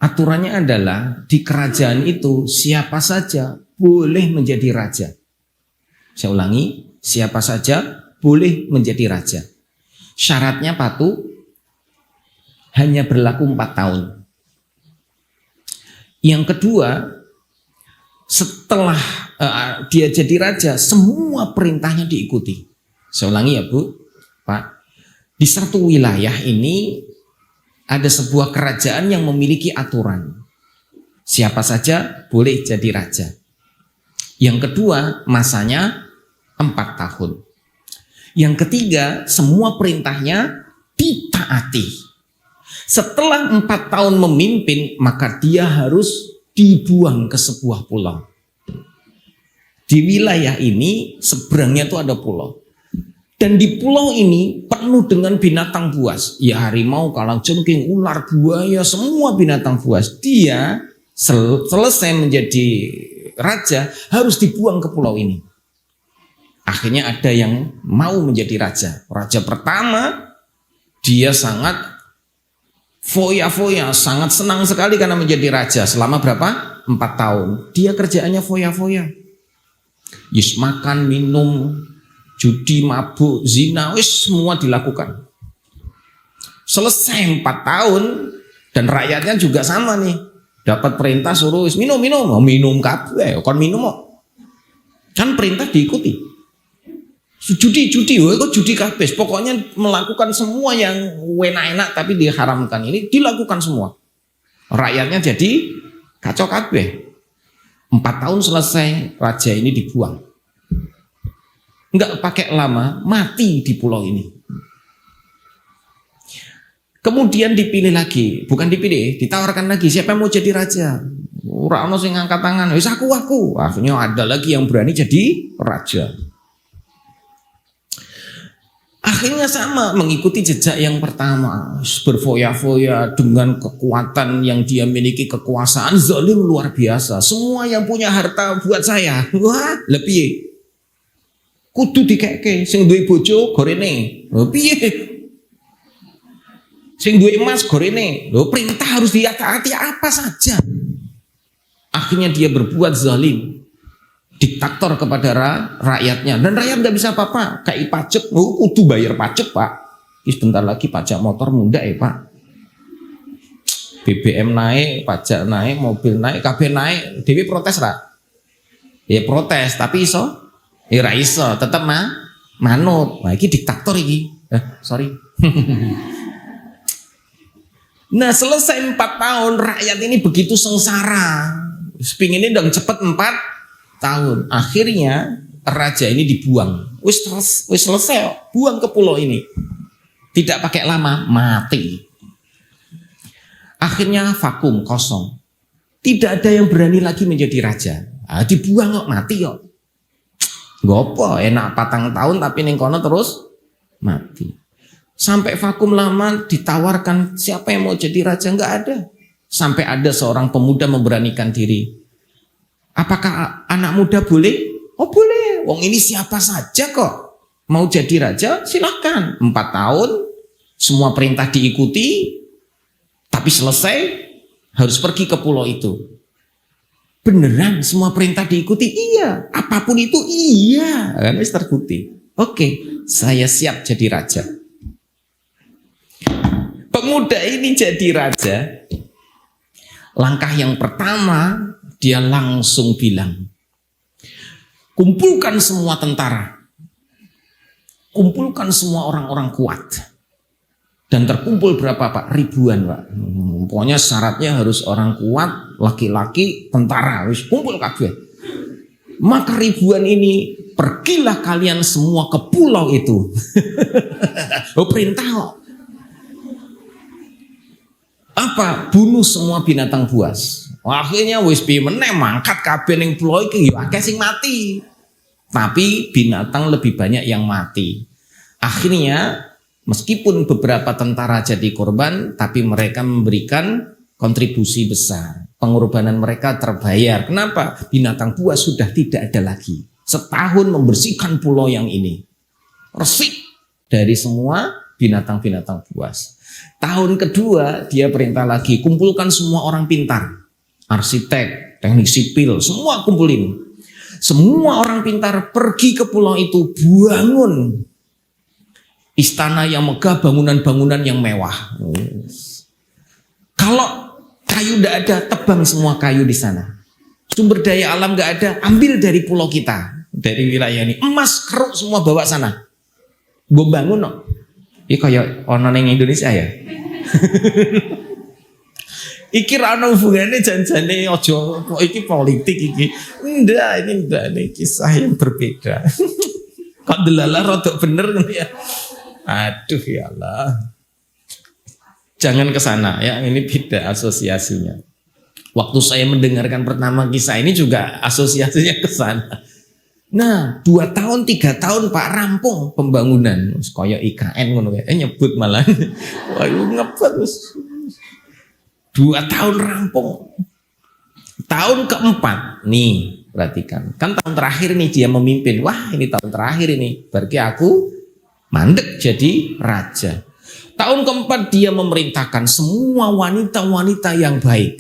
Aturannya adalah di kerajaan itu siapa saja boleh menjadi raja. Saya ulangi, siapa saja boleh menjadi raja. Syaratnya patuh hanya berlaku 4 tahun. Yang kedua, setelah dia jadi raja, semua perintahnya diikuti. Saya ulangi ya Bu, Pak. Di satu wilayah ini ada sebuah kerajaan yang memiliki aturan. Siapa saja boleh jadi raja. Yang kedua, masanya 4 tahun. Yang ketiga, semua perintahnya ditaati. Setelah 4 tahun memimpin, maka dia harus dibuang ke sebuah pulau. Di wilayah ini seberangnya tuh ada pulau. Dan di pulau ini penuh dengan binatang buas. Ya harimau, kalajengking, ular, buaya, semua binatang buas. Dia selesai menjadi raja harus dibuang ke pulau ini. Akhirnya ada yang mau menjadi raja. Raja pertama dia sangat foya-foya, sangat senang sekali karena menjadi raja. Selama berapa? 4 tahun. Dia kerjaannya foya-foya. Yes, makan, minum, judi, mabuk, zina, wis semua dilakukan. Selesai 4 tahun dan rakyatnya juga sama nih. Dapat perintah suruh minum, minum kabeh, kon minum kok. Kan perintah diikuti. Judi, kok judi kabeh. Pokoknya melakukan semua yang enak-enak tapi diharamkan ini dilakukan semua. Rakyatnya jadi kacau kabeh. 4 tahun selesai, raja ini dibuang. Enggak pakai lama, mati di pulau ini. Kemudian dipilih lagi, bukan dipilih, ditawarkan lagi, siapa yang mau jadi raja? Ora ono sing ngangkat tangan, wis aku. Akhirnya ada lagi yang berani jadi raja. Akhirnya sama, mengikuti jejak yang pertama, berfoya-foya dengan kekuatan yang dia miliki, kekuasaan zalim luar biasa. Semua yang punya harta buat saya. Wah, lebih kudu dikeke, sing duwe bojo gorene. Lho piye? Sing duwe emas gorene. Lho perintah harus ditaati apa saja. Akhirnya dia berbuat zalim. Diktator kepada rakyatnya. Dan rakyat nggak bisa apa-apa. Kayak pajak, kudu bayar pajak Pak. Sebentar lagi pajak motor muda ya Pak. BBM naik, pajak naik, mobil naik, KB naik. Dewi protes lah. Ya protes, tapi iso. Ya ra iso, tetep manut. Nah, ini diktator iki. Sorry. Nah, selesai 4 tahun rakyat ini begitu sengsara. Sepinginnya dong cepet 4 tahun. Akhirnya raja ini dibuang. Wis selesai, buang ke pulau ini. Tidak pakai lama, mati. Akhirnya vakum, kosong. Tidak ada yang berani lagi menjadi raja. Dibuang kok, mati kok. Gopo, enak 4 tahun tapi ning kono terus mati. Sampai vakum lama ditawarkan siapa yang mau jadi raja, nggak ada. Sampai ada seorang pemuda memberanikan diri. Apakah anak muda boleh? Oh boleh. Wong ini siapa saja kok mau jadi raja, silahkan. 4 tahun semua perintah diikuti, tapi selesai harus pergi ke pulau itu. Beneran semua perintah diikuti? Iya. Apapun itu iya. Kan wis terbukti. Oke, saya siap jadi raja. Pemuda ini jadi raja. Langkah yang pertama dia langsung bilang, kumpulkan semua tentara, kumpulkan semua orang-orang kuat. Dan terkumpul berapa Pak? Ribuan Pak. Pokoknya syaratnya harus orang kuat, laki-laki, tentara, harus kumpul kabeh. Maka ribuan ini, pergilah kalian semua ke pulau itu. Oh, perintah kok. Apa? Bunuh semua binatang buas. Akhirnya wis piye meneh mangkat kabeh ning pulau iki ya akeh sing mati. Tapi binatang lebih banyak yang mati. Akhirnya meskipun beberapa tentara jadi korban, tapi mereka memberikan kontribusi besar. Pengorbanan mereka terbayar. Kenapa? Binatang buas sudah tidak ada lagi. Setahun membersihkan pulau yang ini. Resik dari semua binatang-binatang buas. Tahun kedua dia perintah lagi, kumpulkan semua orang pintar. Arsitek, teknik sipil, semua kumpulin. Semua orang pintar pergi ke pulau itu, bangun istana yang megah, bangunan-bangunan yang mewah. Kalau kayu tidak ada, tebang semua kayu di sana. Sumber daya alam nggak ada, ambil dari pulau kita, dari wilayah ini. Emas keruk semua bawa sana. Gue bangun no. Ini kayak orang yang Indonesia ya. Iki rano hubungannya janjane ojo, iki politik iki. Enggak, ini kisah yang berbeda. Kok delala rodok bener kan ya. Aduh ya Allah. Jangan ke sana ya, ini beda asosiasinya. Waktu saya mendengarkan pertama kisah ini juga asosiasinya ke sana. Nah, 2 tahun, 3 tahun Pak rampung pembangunan. Kaya IKN ngono ya, nyebut malah. Wah, ngepet wis. 2 tahun rampung. Tahun keempat, nih perhatikan. Kan tahun terakhir nih dia memimpin. Wah, ini tahun terakhir ini. Berarti aku mandek jadi raja. Tahun keempat dia memerintahkan semua wanita-wanita yang baik,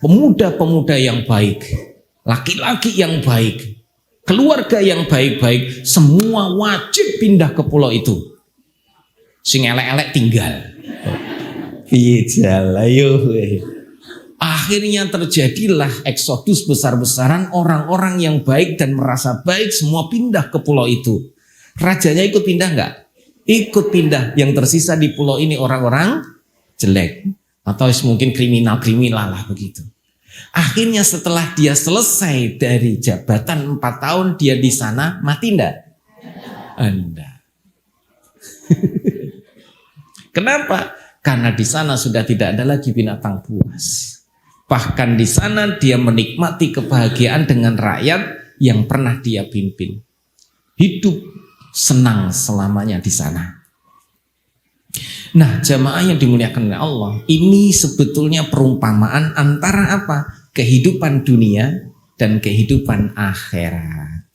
pemuda-pemuda yang baik, laki-laki yang baik, keluarga yang baik-baik, semua wajib pindah ke pulau itu. Sing elek-elek tinggal. Akhirnya terjadilah eksodus besar-besaran, orang-orang yang baik dan merasa baik semua pindah ke pulau itu. Rajanya ikut pindah enggak? Ikut pindah. Yang tersisa di pulau ini orang-orang jelek atau mungkin kriminal-kriminal lah begitu. Akhirnya setelah dia selesai dari jabatan 4 tahun dia di sana, mati enggak? Enggak. Kenapa? Karena di sana sudah tidak ada lagi binatang buas. Bahkan di sana dia menikmati kebahagiaan dengan rakyat yang pernah dia pimpin. Hidup senang selamanya di sana. Nah, jamaah yang dimuliakan oleh Allah, ini sebetulnya perumpamaan antara apa? Kehidupan dunia dan kehidupan akhirat.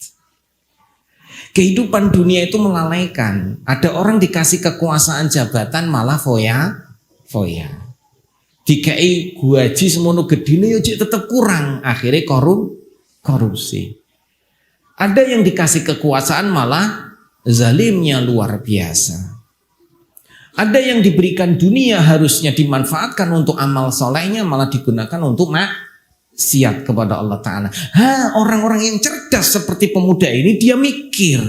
Kehidupan dunia itu melalaikan. Ada orang dikasih kekuasaan jabatan malah foya. Dikai gaji semono gedine yo tetap kurang, akhirnya korupsi. Ada yang dikasih kekuasaan malah zalimnya luar biasa. Ada yang diberikan dunia harusnya dimanfaatkan untuk amal solehnya malah digunakan untuk maksiat kepada Allah Ta'ala. Orang-orang yang cerdas seperti pemuda ini dia mikir,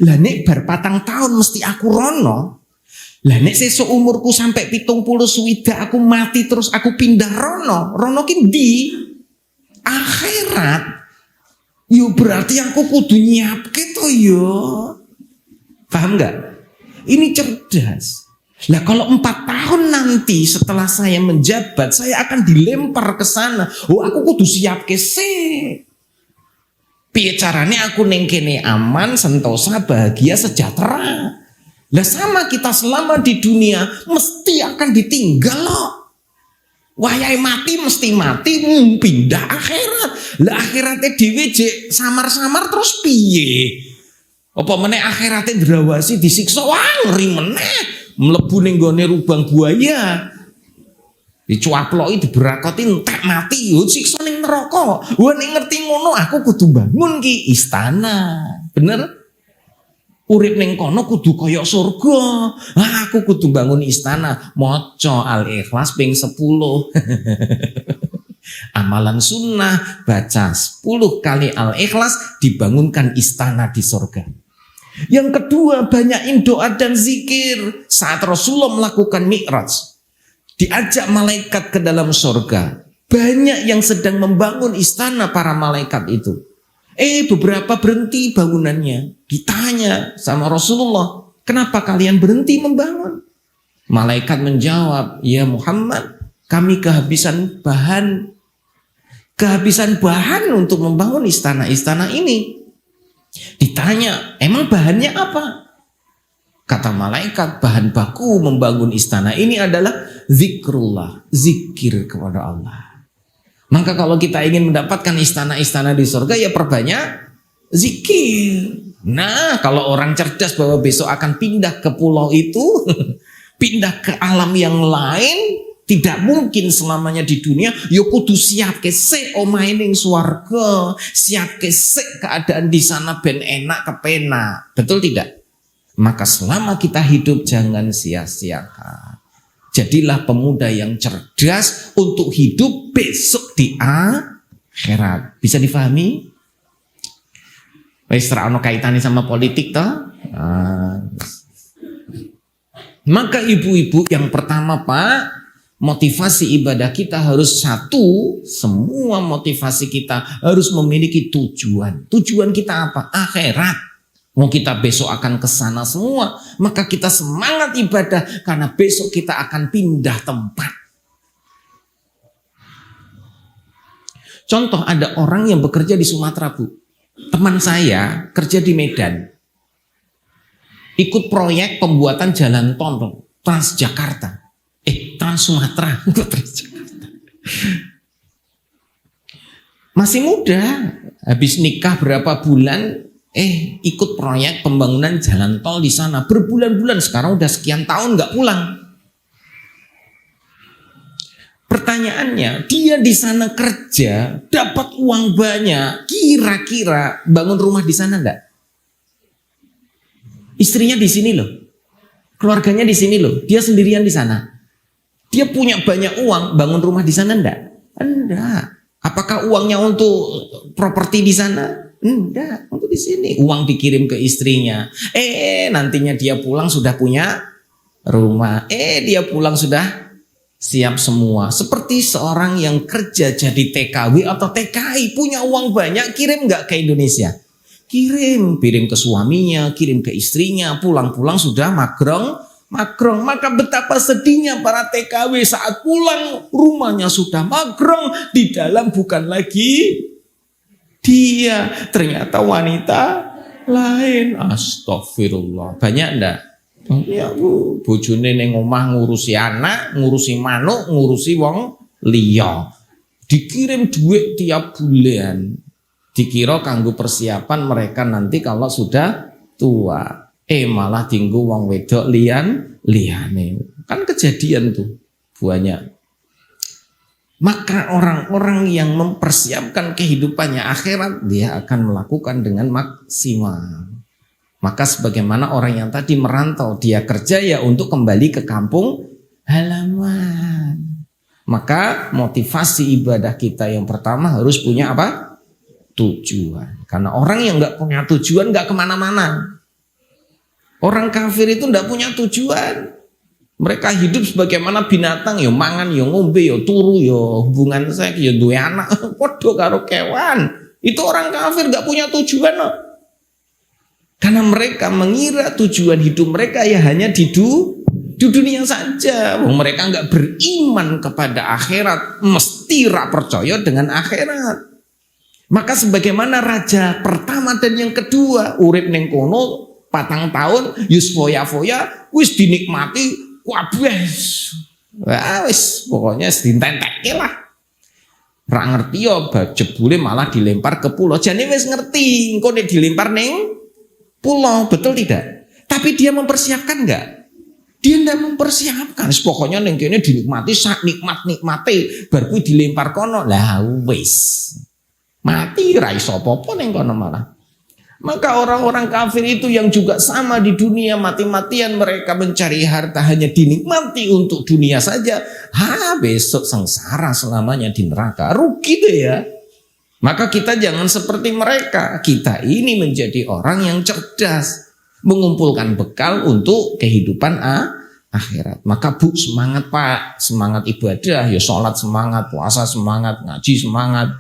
lah nek bar 4 tahun mesti aku rono. Lah nek sesuk umurku sampai 70 suwida aku mati terus aku pindah rono ki di akhirat. Yo berarti aku kudu nyiapke to yo. Paham enggak? Ini cerdas. Lah kalau 4 tahun nanti setelah saya menjabat saya akan dilempar ke sana. Oh aku kudu siapke sih. Piye carane aku ning kene aman, sentosa, bahagia, sejahtera. Lah sama kita selama di dunia mesti akan ditinggal loh. Wayai mati mesti mati, pindah akhirat. Lah akhiratnya dhewe jek samar-samar terus piye? Apa meneh akhiratnya drawasi disiksa wah ngeri meneh. Mlebu ning gone lubang buaya. Dicuaploki diberakoti entek mati yo siksa ning neraka. Wah nek ngerti ngono aku kudu bangun ki istana. Bener? Urip ning kono kudu kaya surga. Aku kudu bangun istana, maca Al-Ikhlas ping 10. amalan sunnah, baca 10 kali Al-Ikhlas, dibangunkan istana di surga. Yang kedua, banyakin doa dan zikir. Saat Rasulullah melakukan Mi'raj, diajak malaikat ke dalam surga. Banyak yang sedang membangun istana para malaikat itu. Beberapa berhenti bangunannya. Ditanya sama Rasulullah, kenapa kalian berhenti membangun? Malaikat menjawab, ya Muhammad, kami kehabisan bahan untuk membangun istana-istana ini. Ditanya, emang bahannya apa? Kata malaikat, bahan baku membangun istana ini adalah zikrullah, zikir kepada Allah. Maka kalau kita ingin mendapatkan istana-istana di surga, ya perbanyak zikir. Nah, kalau orang cerdas bahwa besok akan pindah ke pulau itu, pindah ke alam yang lain, tidak mungkin selamanya di dunia, ya kudu siap kesek omahe ning swarga, siap kesek keadaan di sana ben enak kepenak. Betul tidak? Maka selama kita hidup jangan sia-siakan. Jadilah pemuda yang cerdas untuk hidup besok di akhirat. Bisa difahami? Wis ra ono kaitane sama politik toh? Maka ibu-ibu, yang pertama Pak, motivasi ibadah kita harus satu. Semua motivasi kita harus memiliki tujuan. Tujuan kita apa? Akhirat. Mau kita besok akan ke sana semua, maka kita semangat ibadah karena besok kita akan pindah tempat. Contoh, ada orang yang bekerja di Sumatera, Bu. Teman saya kerja di Medan. Ikut proyek pembuatan jalan tol Transjakarta. Trans Sumatera. Transjakarta. Masih muda, habis nikah berapa bulan, ikut proyek pembangunan jalan tol di sana berbulan-bulan. Sekarang udah sekian tahun nggak pulang. Pertanyaannya, dia di sana kerja, dapat uang banyak, kira-kira bangun rumah di sana enggak? Istrinya di sini loh, keluarganya di sini loh, dia sendirian di sana. Dia punya banyak uang, bangun rumah di sana enggak? Enggak. Apakah uangnya untuk properti di sana? Enggak, untuk di sini. Uang dikirim ke istrinya. Nantinya dia pulang sudah punya rumah. Dia pulang sudah siap semua. Seperti seorang yang kerja jadi TKW atau TKI, punya uang banyak, kirim nggak ke Indonesia? Kirim ke suaminya, kirim ke istrinya. Pulang-pulang sudah magrong. Maka betapa sedihnya para TKW saat pulang rumahnya sudah magrong. Di dalam bukan lagi dia, ternyata wanita lain. Astagfirullah. Banyak enggak? Ya Bu, bojone ning omah ngurusi anak, ngurusi manuk, ngurusi wong liya. Dikirim duit tiap bulan. Dikira kanggo persiapan mereka nanti kalau sudah tua. Malah tinggu wong wedok liyane. Kan kejadian tuh banyak. Maka orang-orang yang mempersiapkan kehidupannya akhirat, dia akan melakukan dengan maksimal. Maka sebagaimana orang yang tadi merantau, dia kerja ya untuk kembali ke kampung halaman. Maka motivasi ibadah kita yang pertama harus punya apa? Tujuan. Karena orang yang nggak punya tujuan nggak kemana-mana. Orang kafir itu nggak punya tujuan. Mereka hidup sebagaimana binatang, yo mangan, yo ngombe, yo turu, yo hubungan seks, yo duwe anak, podo karo kewan. Itu orang kafir nggak punya tujuan, no. Karena mereka mengira tujuan hidup mereka ya hanya di dunia saja. Mereka nggak beriman kepada akhirat, mesti rak percaya dengan akhirat. Maka sebagaimana raja pertama dan yang kedua, urip ning kono 4 tahun, yus foya-foya, wis dinikmati. Wabes, wis pokoknya dintentekke lah. Ra ngerti ya jebule malah dilempar ke pulau. Jane wis ngerti engko nek dilempar ning pulau, betul tidak? Tapi dia mempersiapkan enggak? Dia enggak mempersiapkan. Pokoknya ning kene dinikmati sak nikmat-nikmate, bar kuwi dilempar kono. Lah wis. Mati ra iso apa-apa ning kono malah. Maka orang-orang kafir itu yang juga sama di dunia, mati-matian mereka mencari harta hanya dinikmati untuk dunia saja. Besok sengsara selamanya di neraka. Rugi deh ya. Maka kita jangan seperti mereka. Kita ini menjadi orang yang cerdas, mengumpulkan bekal untuk kehidupan akhirat. Maka Bu, semangat Pak, semangat ibadah, ya sholat semangat, puasa semangat, ngaji semangat,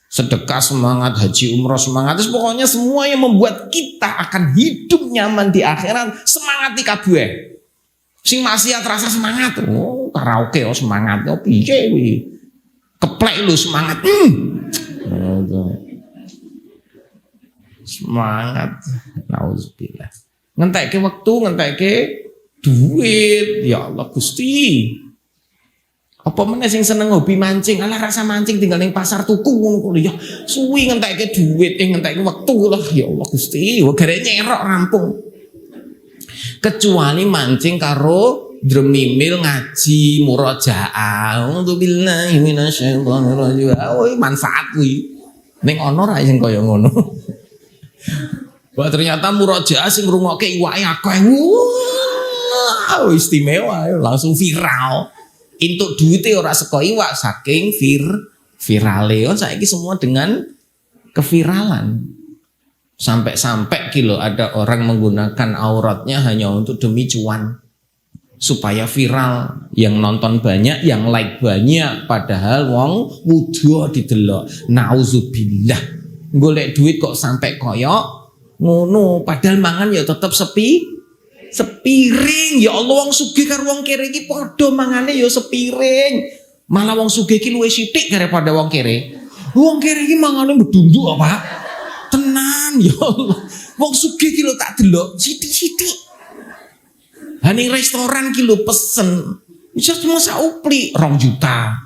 sedekah semangat, haji umroh semangat. Terus pokoknya semua yang membuat kita akan hidup nyaman di akhirat, semangat di kabeh. Sing maksiat rasa semangat, karaoke semangat, piye kuwi? Keplek lu semangat. Semangat. Nauzubillah. Ngentekke waktu, ngentekke duit. Ya Allah Gusti. Apa meneh sing seneng hobi mancing, alah rasa mancing tinggal ning pasar tuku ngono kuwi ya. Suwi ngentekke duit, ngentekke wektu lah ya Allah Gusti, wegere nyerok rampung. Kecuali mancing karo dremimil ngaji murojaah. Alhamdulillah minasyaitonir rajim. Manfaat kuwi. Ning ana ra sing kaya ngono. Wah ternyata murojaah sing ngrungokke iwake akeh. Wow, istimewa langsung viral. Entuk duite ora saka iwak saking virale. Saiki semua dengan keviralan. Sampai kilo ada orang menggunakan auratnya hanya untuk demi cuan. Supaya viral, yang nonton banyak, yang like banyak, padahal wong wudo didelok. Nauzubillah. Golek duit kok sampai koyok ngono, padahal mangan ya tetep sepiring. Ya Allah, wong sugih karo wong kere iki padha mangane ya sepiring. Malah wong sugih iki luwih sithik daripada wong kere. Wong kere iki mangane bedunduk apa? Tenan ya Allah. Wong sugih iki lho tak delok sithik-sithik. Ha ning restoran ki lho pesen. Bisa cuma saupli 2 juta.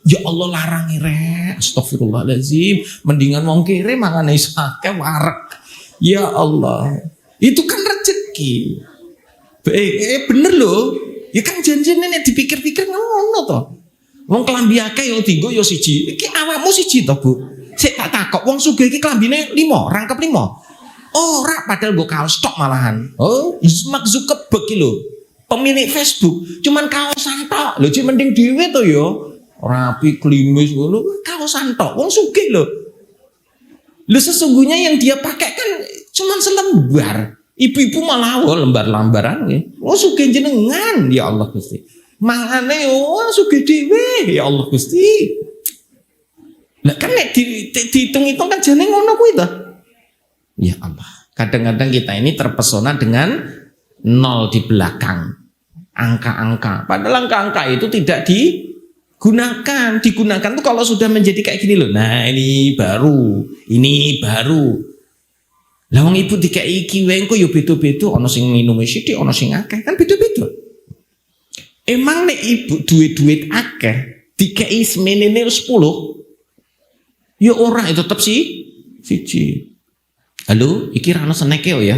Ya Allah larang rek. Astagfirullahaladzim. Mendingan wong kere mangane akeh wareg. Ya Allah. Itu kan rezeki. Bener loh. Ya kan janjine nek dipikir-pikir ngono to. Wong klambi akeh yo dienggo yo siji. Iki awakmu siji to, Bu? Sik tak takok, wong sugih iki klambine 5, rangkep 5. Ora padahal nggo kaos tok malahan. Mark Zuckerberg iki lho. Pemilik Facebook cuman kaosan tok. Lho cek mending dhewe to yo. Rapi klimis ngono, kaosan tok. Wong sugih lho. Lho sesungguhnya yang dia pakai kan cuman selembar. Ibu-ibu malah lembar-lembaran nggih. Sugih jenengan ya Allah Gusti. Mangane sugih dhewe ya Allah Gusti. Lah kan nek dihitung-hitung kan jane ngono kuwi to. Ya Allah. Kadang-kadang kita ini terpesona dengan 0 di belakang. Angka-angka. Padahal angka-angka itu tidak digunakan. Digunakan tuh kalau sudah menjadi kayak gini loh. Nah ini baru. Ini baru. Lah wong ibu dikai iki wae engko yo beda-beda, ana sing minume sithik, ana sing akeh, kan beda-beda. Emang nek ibu duit-duit akeh dikai semenene 10, ya ora tetep siji. Halo, iki ra ono seneke ya.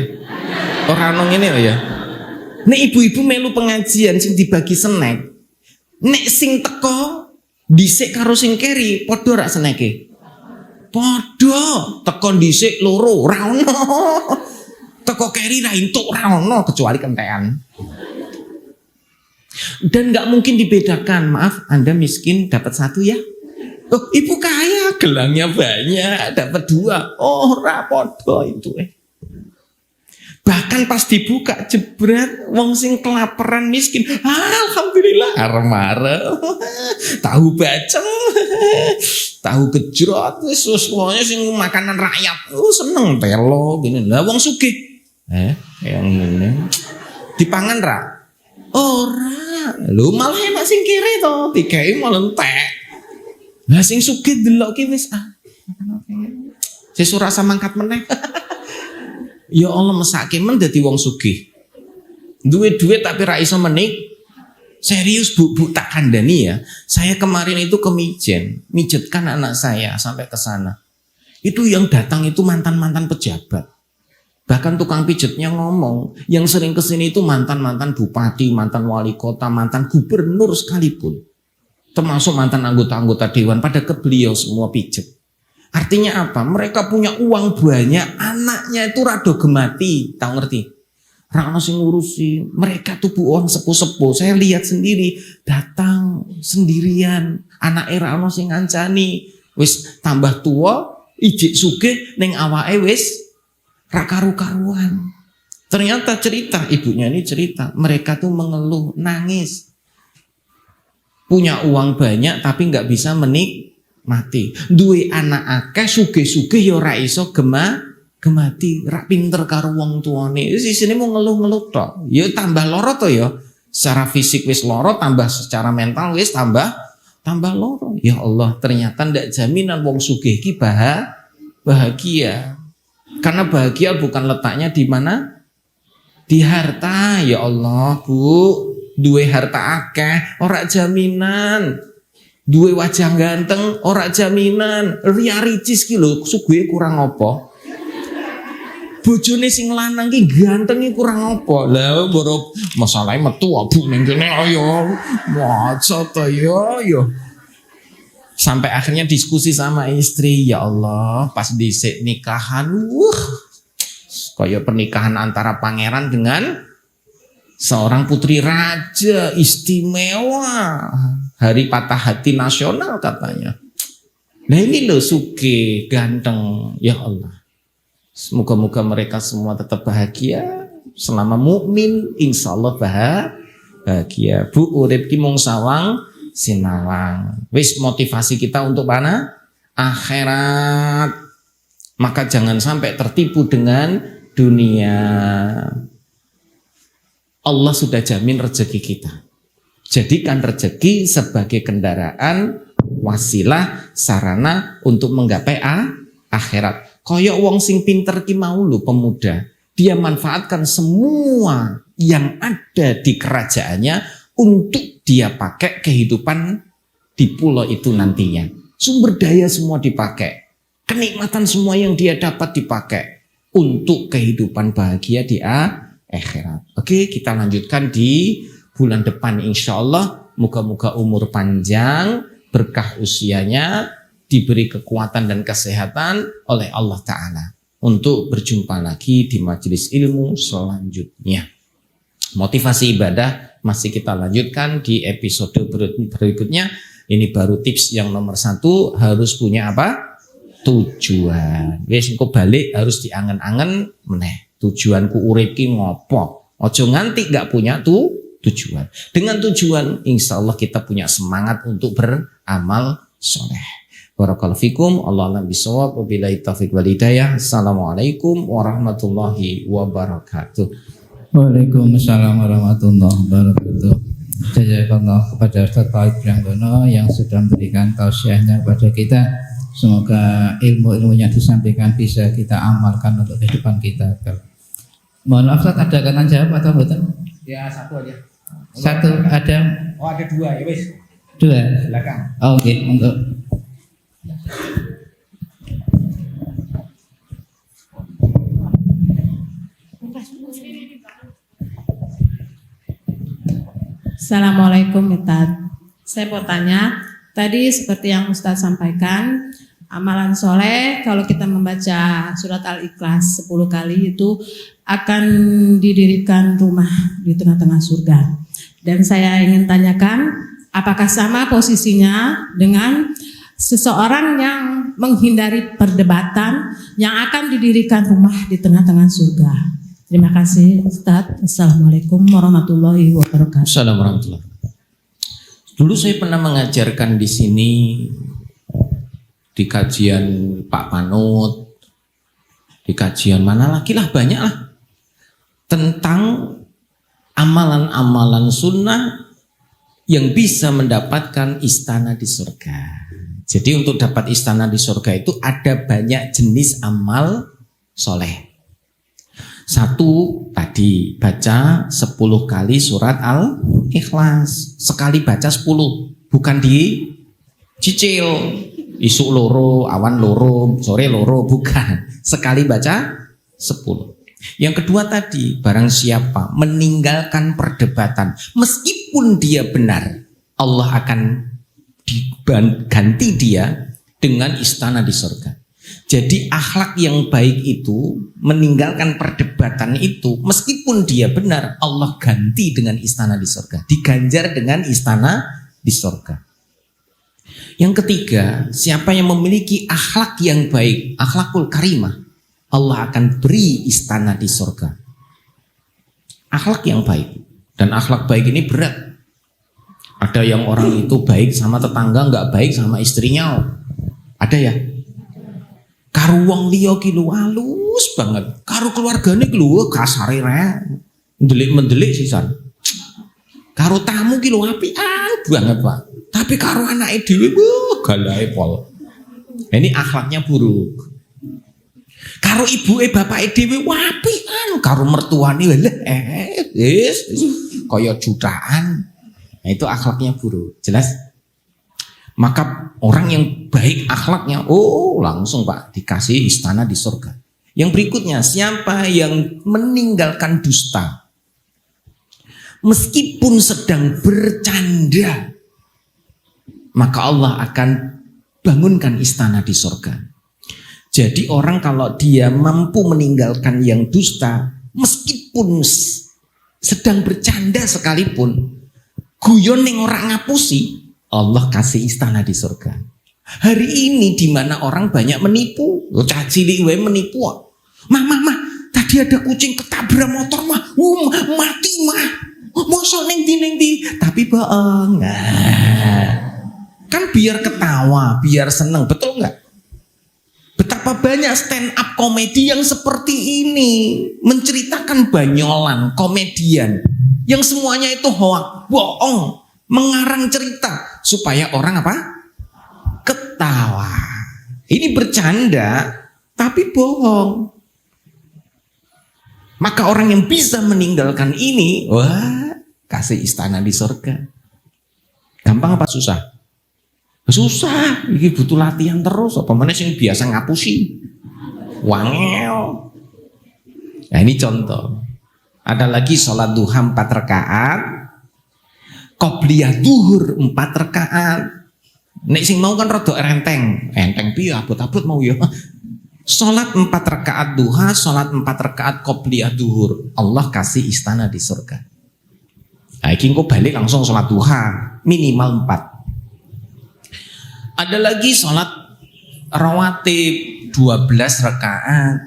Ora ono ngene ya. Nek ibu-ibu melu pengajian sing dibagi snack, nek sing teko dhisik karo sing keri padha ra seneke. Padha teko dhisik loro ora ono. Teko keri ra entuk ora ono kecuali kentekan. Dan nggak mungkin dibedakan. Maaf, Anda miskin dapat 1 ya. Oh, ibu kaya gelangnya banyak dapat 2. Oh, rapodo itu. Bahkan pas dibuka jebret wong sing kelaparan miskin. Alhamdulillah arep-arep. Tahu bacem. Tahu gejrot wis semuanya sing makanan rakyat. Seneng telo gini. Lah wong sugih. Yang ngene. Dipangan ra? Ora. Lho malah enak sing kiri to, digawe malah entek. Lah sing sugih delok ki wis Wis ora samangkat meneh. Ya Allah mesake men dadi wong sugih. Duwe duit tapi ra iso menik. Serius Bu tak kandani ya. Saya kemarin itu ke Mijen, mijetkan anak saya sampai ke sana. Itu yang datang itu mantan-mantan pejabat. Bahkan tukang pijetnya ngomong, yang sering kesini itu mantan-mantan bupati, mantan wali kota, mantan gubernur sekalipun. Termasuk mantan anggota-anggota dewan, pada ke beliau semua pijet. Artinya apa? Mereka punya uang banyak, anaknya itu rado gemati, tahu ngerti? Rano sing ngurusin, mereka tuh buang sepuh-sepuh. Saya lihat sendiri, datang sendirian, anak Rano sing ngancani, wis tambah tua, ijik sugih ning awake wis ra karu-karuan. Ternyata cerita, ibunya ini cerita, mereka tuh mengeluh, nangis. Punya uang banyak tapi nggak bisa menikmati. Duwe anak akeh sugih-sugih ya ora iso gemati, rak pinter karo wong tuane. Sisine mau ngeluh-ngeluh tok. Ya tambah loro to ya. Secara fisik wis loro, tambah secara mental wis tambah loro. Ya Allah, ternyata ndak jaminan wong sugih iki bahagia. Karena bahagia bukan letaknya di mana? Di harta. Ya Allah, Bu. Duwe harta akeh ora jaminan. Duwe wajah ganteng ora jaminan. Ria ricis ki lho suguhe kurang apa? Bojone sing lanang ki ganteng ki kurang apa? Lah mboro masalahe metu abu ning kene ayo. Maca to yo. Sampai akhirnya diskusi sama istri, ya Allah, pas dhisik nikahan, kayak pernikahan antara pangeran dengan seorang putri raja, istimewa, hari patah hati nasional katanya. Nah ini loh sugih, ganteng, ya Allah. Semoga-moga mereka semua tetap bahagia. Selama mukmin, insya Allah bahagia. Bu urip ki mung sawang sinawang. Wis motivasi kita untuk mana? Akhirat. Maka jangan sampai tertipu dengan dunia. Allah sudah jamin rezeki kita. Jadikan rezeki sebagai kendaraan, wasilah, sarana untuk menggapai akhirat. Koyok wong sing pinter ki mau lho pemuda. Dia manfaatkan semua yang ada di kerajaannya untuk dia pakai kehidupan di pulau itu nantinya. Sumber daya semua dipakai. Kenikmatan semua yang dia dapat dipakai untuk kehidupan bahagia di akhirat. Oke, kita lanjutkan di bulan depan insya Allah. Moga-moga umur panjang, berkah usianya, diberi kekuatan dan kesehatan oleh Allah Ta'ala. Untuk berjumpa lagi di majelis ilmu selanjutnya. Motivasi ibadah masih kita lanjutkan di episode berikutnya. Ini baru tips yang nomor 1, harus punya apa? Tujuan. Wis engko balik harus diangen-angen meneh. Tujuanku urip ki ngopo? Ojo nganti gak punya tujuan. Dengan tujuan insya Allah kita punya semangat untuk beramal soleh. Barakallahu fikum. Allahu a'lam bishawab. Wabillahi taufiq wal hidayah. Assalamualaikum warahmatullahi wabarakatuh. Waalaikumsalam warahmatullahi wabarakatuh. Jazakallah kepada Ustaz Farid Prianggono yang sudah memberikan tausiahnya kepada kita. Semoga ilmu-ilmunya disampaikan bisa kita amalkan untuk kehidupan kita. Mohon maaf Ustaz, ada kanan jawab atau betul? Ya satu aja. Satu ada. Oh ada 2 ya wis. 2. Silakan. Oh, oke, untuk. Assalamualaikum Ustaz. Saya mau tanya, tadi seperti yang Ustaz sampaikan, amalan soleh kalau kita membaca surat Al-Ikhlas 10 kali itu akan didirikan rumah di tengah-tengah surga. Dan saya ingin tanyakan, apakah sama posisinya dengan seseorang yang menghindari perdebatan yang akan didirikan rumah di tengah-tengah surga? Terima kasih Ustaz. Assalamualaikum warahmatullahi wabarakatuh. Assalamualaikum warahmatullahi wabarakatuh. Dulu saya pernah mengajarkan di sini di kajian Pak Panut, di kajian mana lagi lah banyak lah tentang amalan-amalan sunnah yang bisa mendapatkan istana di surga. Jadi untuk dapat istana di surga itu ada banyak jenis amal soleh. 1 tadi baca 10 kali surat Al-Ikhlas. Sekali baca 10, bukan dicicil. Isuk loro, awan loro, sore loro, bukan. Sekali baca 10. Yang kedua tadi, barang siapa meninggalkan perdebatan, meskipun dia benar, Allah akan diganti dia dengan istana di surga. Jadi akhlak yang baik itu, meninggalkan perdebatan itu, meskipun dia benar, Allah ganti dengan istana di surga, diganjar dengan istana di surga. Yang ketiga, siapa yang memiliki akhlak yang baik, akhlakul karimah, Allah akan beri istana di surga. Akhlak yang baik. Dan akhlak baik ini berat. Ada yang orang itu baik sama tetangga, nggak baik sama istrinya. Ada ya? Karo wong liya ki lho halus banget. Karo keluargane ki lho kasare rek. Mendelik-mendelik sisan. Karo tamu ki lho apian banget, Pak. Tapi karo anake dhewe galahe pol. Ini akhlaknya buruk. Karo ibuke bapake dhewe apian, karo mertuane wis kaya jutaan. Nah, itu akhlaknya buruk. Jelas? Maka orang yang baik akhlaknya, langsung Pak dikasih istana di surga. Yang berikutnya, siapa yang meninggalkan dusta meskipun sedang bercanda, maka Allah akan bangunkan istana di surga. Jadi orang kalau dia mampu meninggalkan yang dusta, meskipun sedang bercanda sekalipun, guyon ning orang ngapusi, Allah kasih istana di surga. Hari ini di mana orang banyak menipu, cah cilik wae menipu. Mah, tadi ada kucing ketabrak motor mah, mati mah. Mosok ning ndi, tapi bohong. Nah, kan biar ketawa, biar seneng, betul nggak? Betapa banyak stand up komedi yang seperti ini, menceritakan banyolan komedian yang semuanya itu hoak, bohong, mengarang cerita supaya orang apa? Ketawa. Ini bercanda tapi bohong. Maka orang yang bisa meninggalkan ini, kasih istana di surga. Gampang apa susah? Susah. Ini butuh latihan terus. Apa mana sing biasa ngapusi? Wangel. Nah ini contoh. Ada lagi sholat duha 4 rakaat, qobliyah duhur 4 rakaat. Nek sing mau kan rada enteng piye abot-abot mau ya. Sholat 4 rakaat duha, sholat 4 rakaat qobliyah duhur. Allah kasih istana di surga. Nah, iki engko balik langsung sholat duha minimal 4. Ada lagi sholat rawatib 12 rakaat.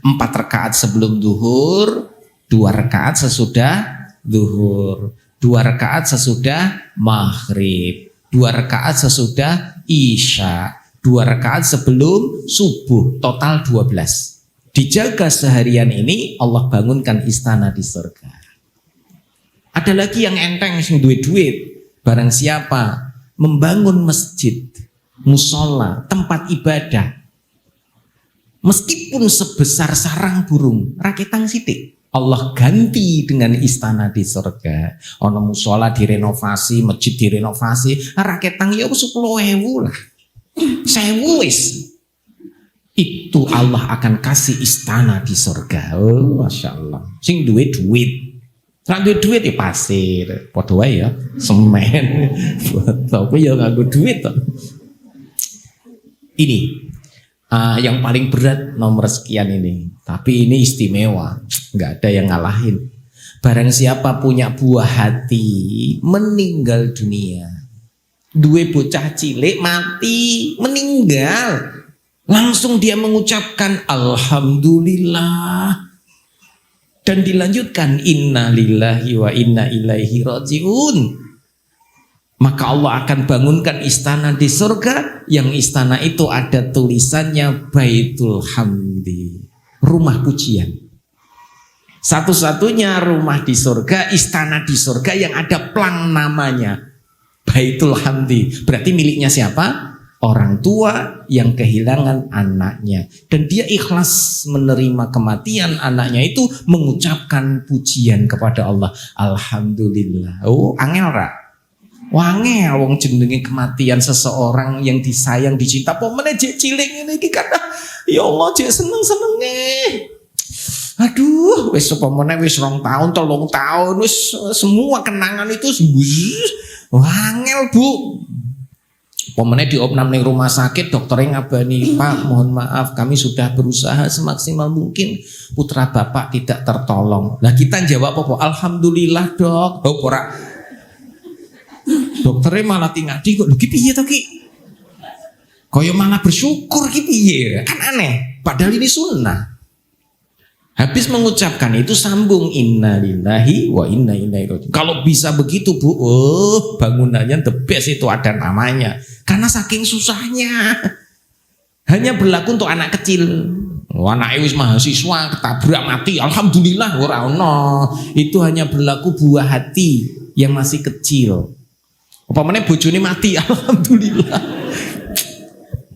4 rakaat sebelum duhur, 2 rakaat sesudah duhur, 2 rakaat sesudah maghrib, 2 rakaat sesudah isya, 2 rakaat sebelum subuh, total 12. Dijaga seharian ini, Allah bangunkan istana di surga. Ada lagi yang enteng sing duwe duit. Barang siapa membangun masjid, musola, tempat ibadah, meskipun sebesar sarang burung, raketang sitik, Allah ganti dengan istana di surga. Ono musola direnovasi, masjid direnovasi, raketang ya 10.000 lah. 1.000 wis. Itu Allah akan kasih istana di surga. Oh, Masya Allah. Sing duwe duit. Nek duwe duit ya pasir, padha wae ya, semen. Tapi ya nganggo duit to. Ini yang paling berat nomor sekian ini. Tapi ini istimewa, nggak ada yang ngalahin. Barang siapa punya buah hati, meninggal dunia. Duwe bocah cilik mati, meninggal. Langsung dia mengucapkan Alhamdulillah. Dan dilanjutkan Inna lillahi wa inna ilaihi rajiun. Maka Allah akan bangunkan istana di surga, yang istana itu ada tulisannya Baitul Hamdi, rumah pujian. Satu-satunya rumah di surga, istana di surga yang ada plang namanya Baitul Hamdi. Berarti miliknya siapa? Orang tua yang kehilangan anaknya, dan dia ikhlas menerima kematian anaknya itu, mengucapkan pujian kepada Allah. Alhamdulillah. Oh, angel ra? Wange wong jenenge kematian seseorang yang disayang, dicinta. Pomene jek cilik ngene iki kata ya Allah jek seneng-senenge. Aduh, wis pomene wis 2 tahun, 3 tahun wis semua kenangan itu wangel, Bu. Pemenang diopnam ning rumah sakit, dokternya ngabani, Pak, mohon maaf, kami sudah berusaha semaksimal mungkin, putra bapak tidak tertolong. Nah kita jawab apa? Alhamdulillah dok. Oh ora. Dokternya malah tinggal di kok, lho ki piye to ki? Kaya malah bersyukur ki piye? Kan aneh. Padahal ini sunnah. Habis mengucapkan itu sambung inna lillahi wa inna ilaihi raji'un. Kalau bisa begitu Bu, bangunannya the best itu ada namanya. Karena saking susahnya. Hanya berlaku untuk anak kecil. Anak wis mahasiswa ketabrak mati, alhamdulillah ora ono. Itu hanya berlaku buah hati yang masih kecil. Apa meneh bojone mati, alhamdulillah.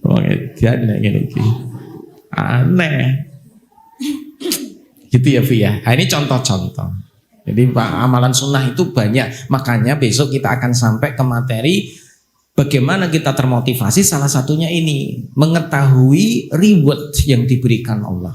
Wong edan ngene iki. Aneh. Gitu ya Fi ya. Nah, ini contoh-contoh. Jadi amalan sunnah itu banyak. Makanya besok kita akan sampai ke materi bagaimana kita termotivasi. Salah satunya ini, mengetahui reward yang diberikan Allah.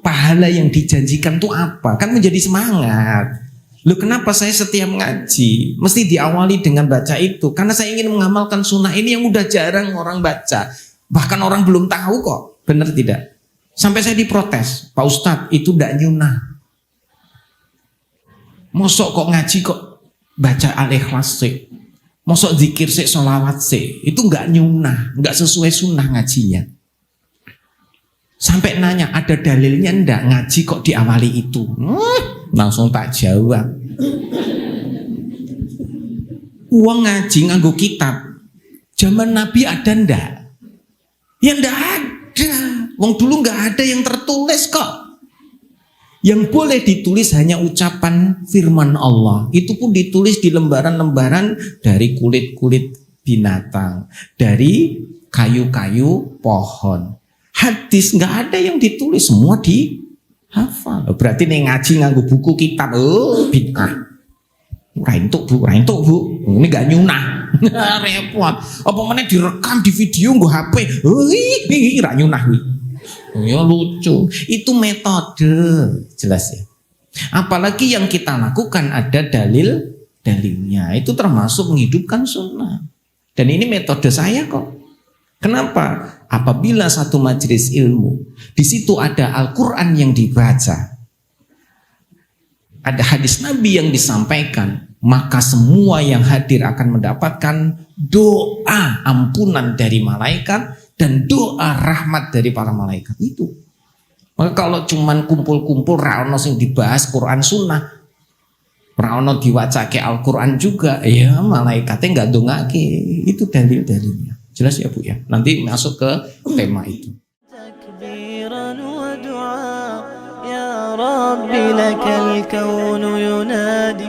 Pahala yang dijanjikan itu apa? Kan menjadi semangat. Loh kenapa saya setiap ngaji mesti diawali dengan baca itu? Karena saya ingin mengamalkan sunnah ini yang udah jarang orang baca. Bahkan orang belum tahu kok. Benar tidak? Sampai saya diprotes, Pak Ustadz itu ndak nyunah. Mosok kok ngaji kok baca Al-Ikhlas sih, mosok zikir sih, sholawat sih, itu nggak nyunah, nggak sesuai sunnah ngajinya. Sampai nanya ada dalilnya ndak ngaji kok diawali itu? Langsung tak jawab. Uang ngaji nganggo kitab, zaman Nabi ada ndak? Ya ndak ada. Wong dulu nggak ada yang tertulis kok. Yang boleh ditulis hanya ucapan firman Allah. Itu pun ditulis di lembaran-lembaran dari kulit-kulit binatang, dari kayu-kayu pohon. Hadis nggak ada yang ditulis, semua dihafal. Berarti nih ngaji nganggo buku kitab, bid'ah. Raintuk bu, ini gak nyunah. Repot. Apa mana direkam di video nggo HP? Ra nyunah wi. Ya lucu. Itu metode, jelas ya. Apalagi yang kita lakukan ada dalilnya. Itu termasuk menghidupkan sunnah. Dan ini metode saya kok. Kenapa? Apabila satu majelis ilmu, di situ ada Al-Quran yang dibaca, ada hadis Nabi yang disampaikan, maka semua yang hadir akan mendapatkan doa ampunan dari malaikat dan doa rahmat dari para malaikat itu. Maka kalau cuman kumpul-kumpul ra ono sing dibahas Quran Sunnah, ra ono diwacake Al-Quran juga, ya malaikatnya nggak dongake. Itu dalil-dalilnya. Jelas ya Bu ya. Nanti masuk ke tema itu. ربي لك الكون ينادي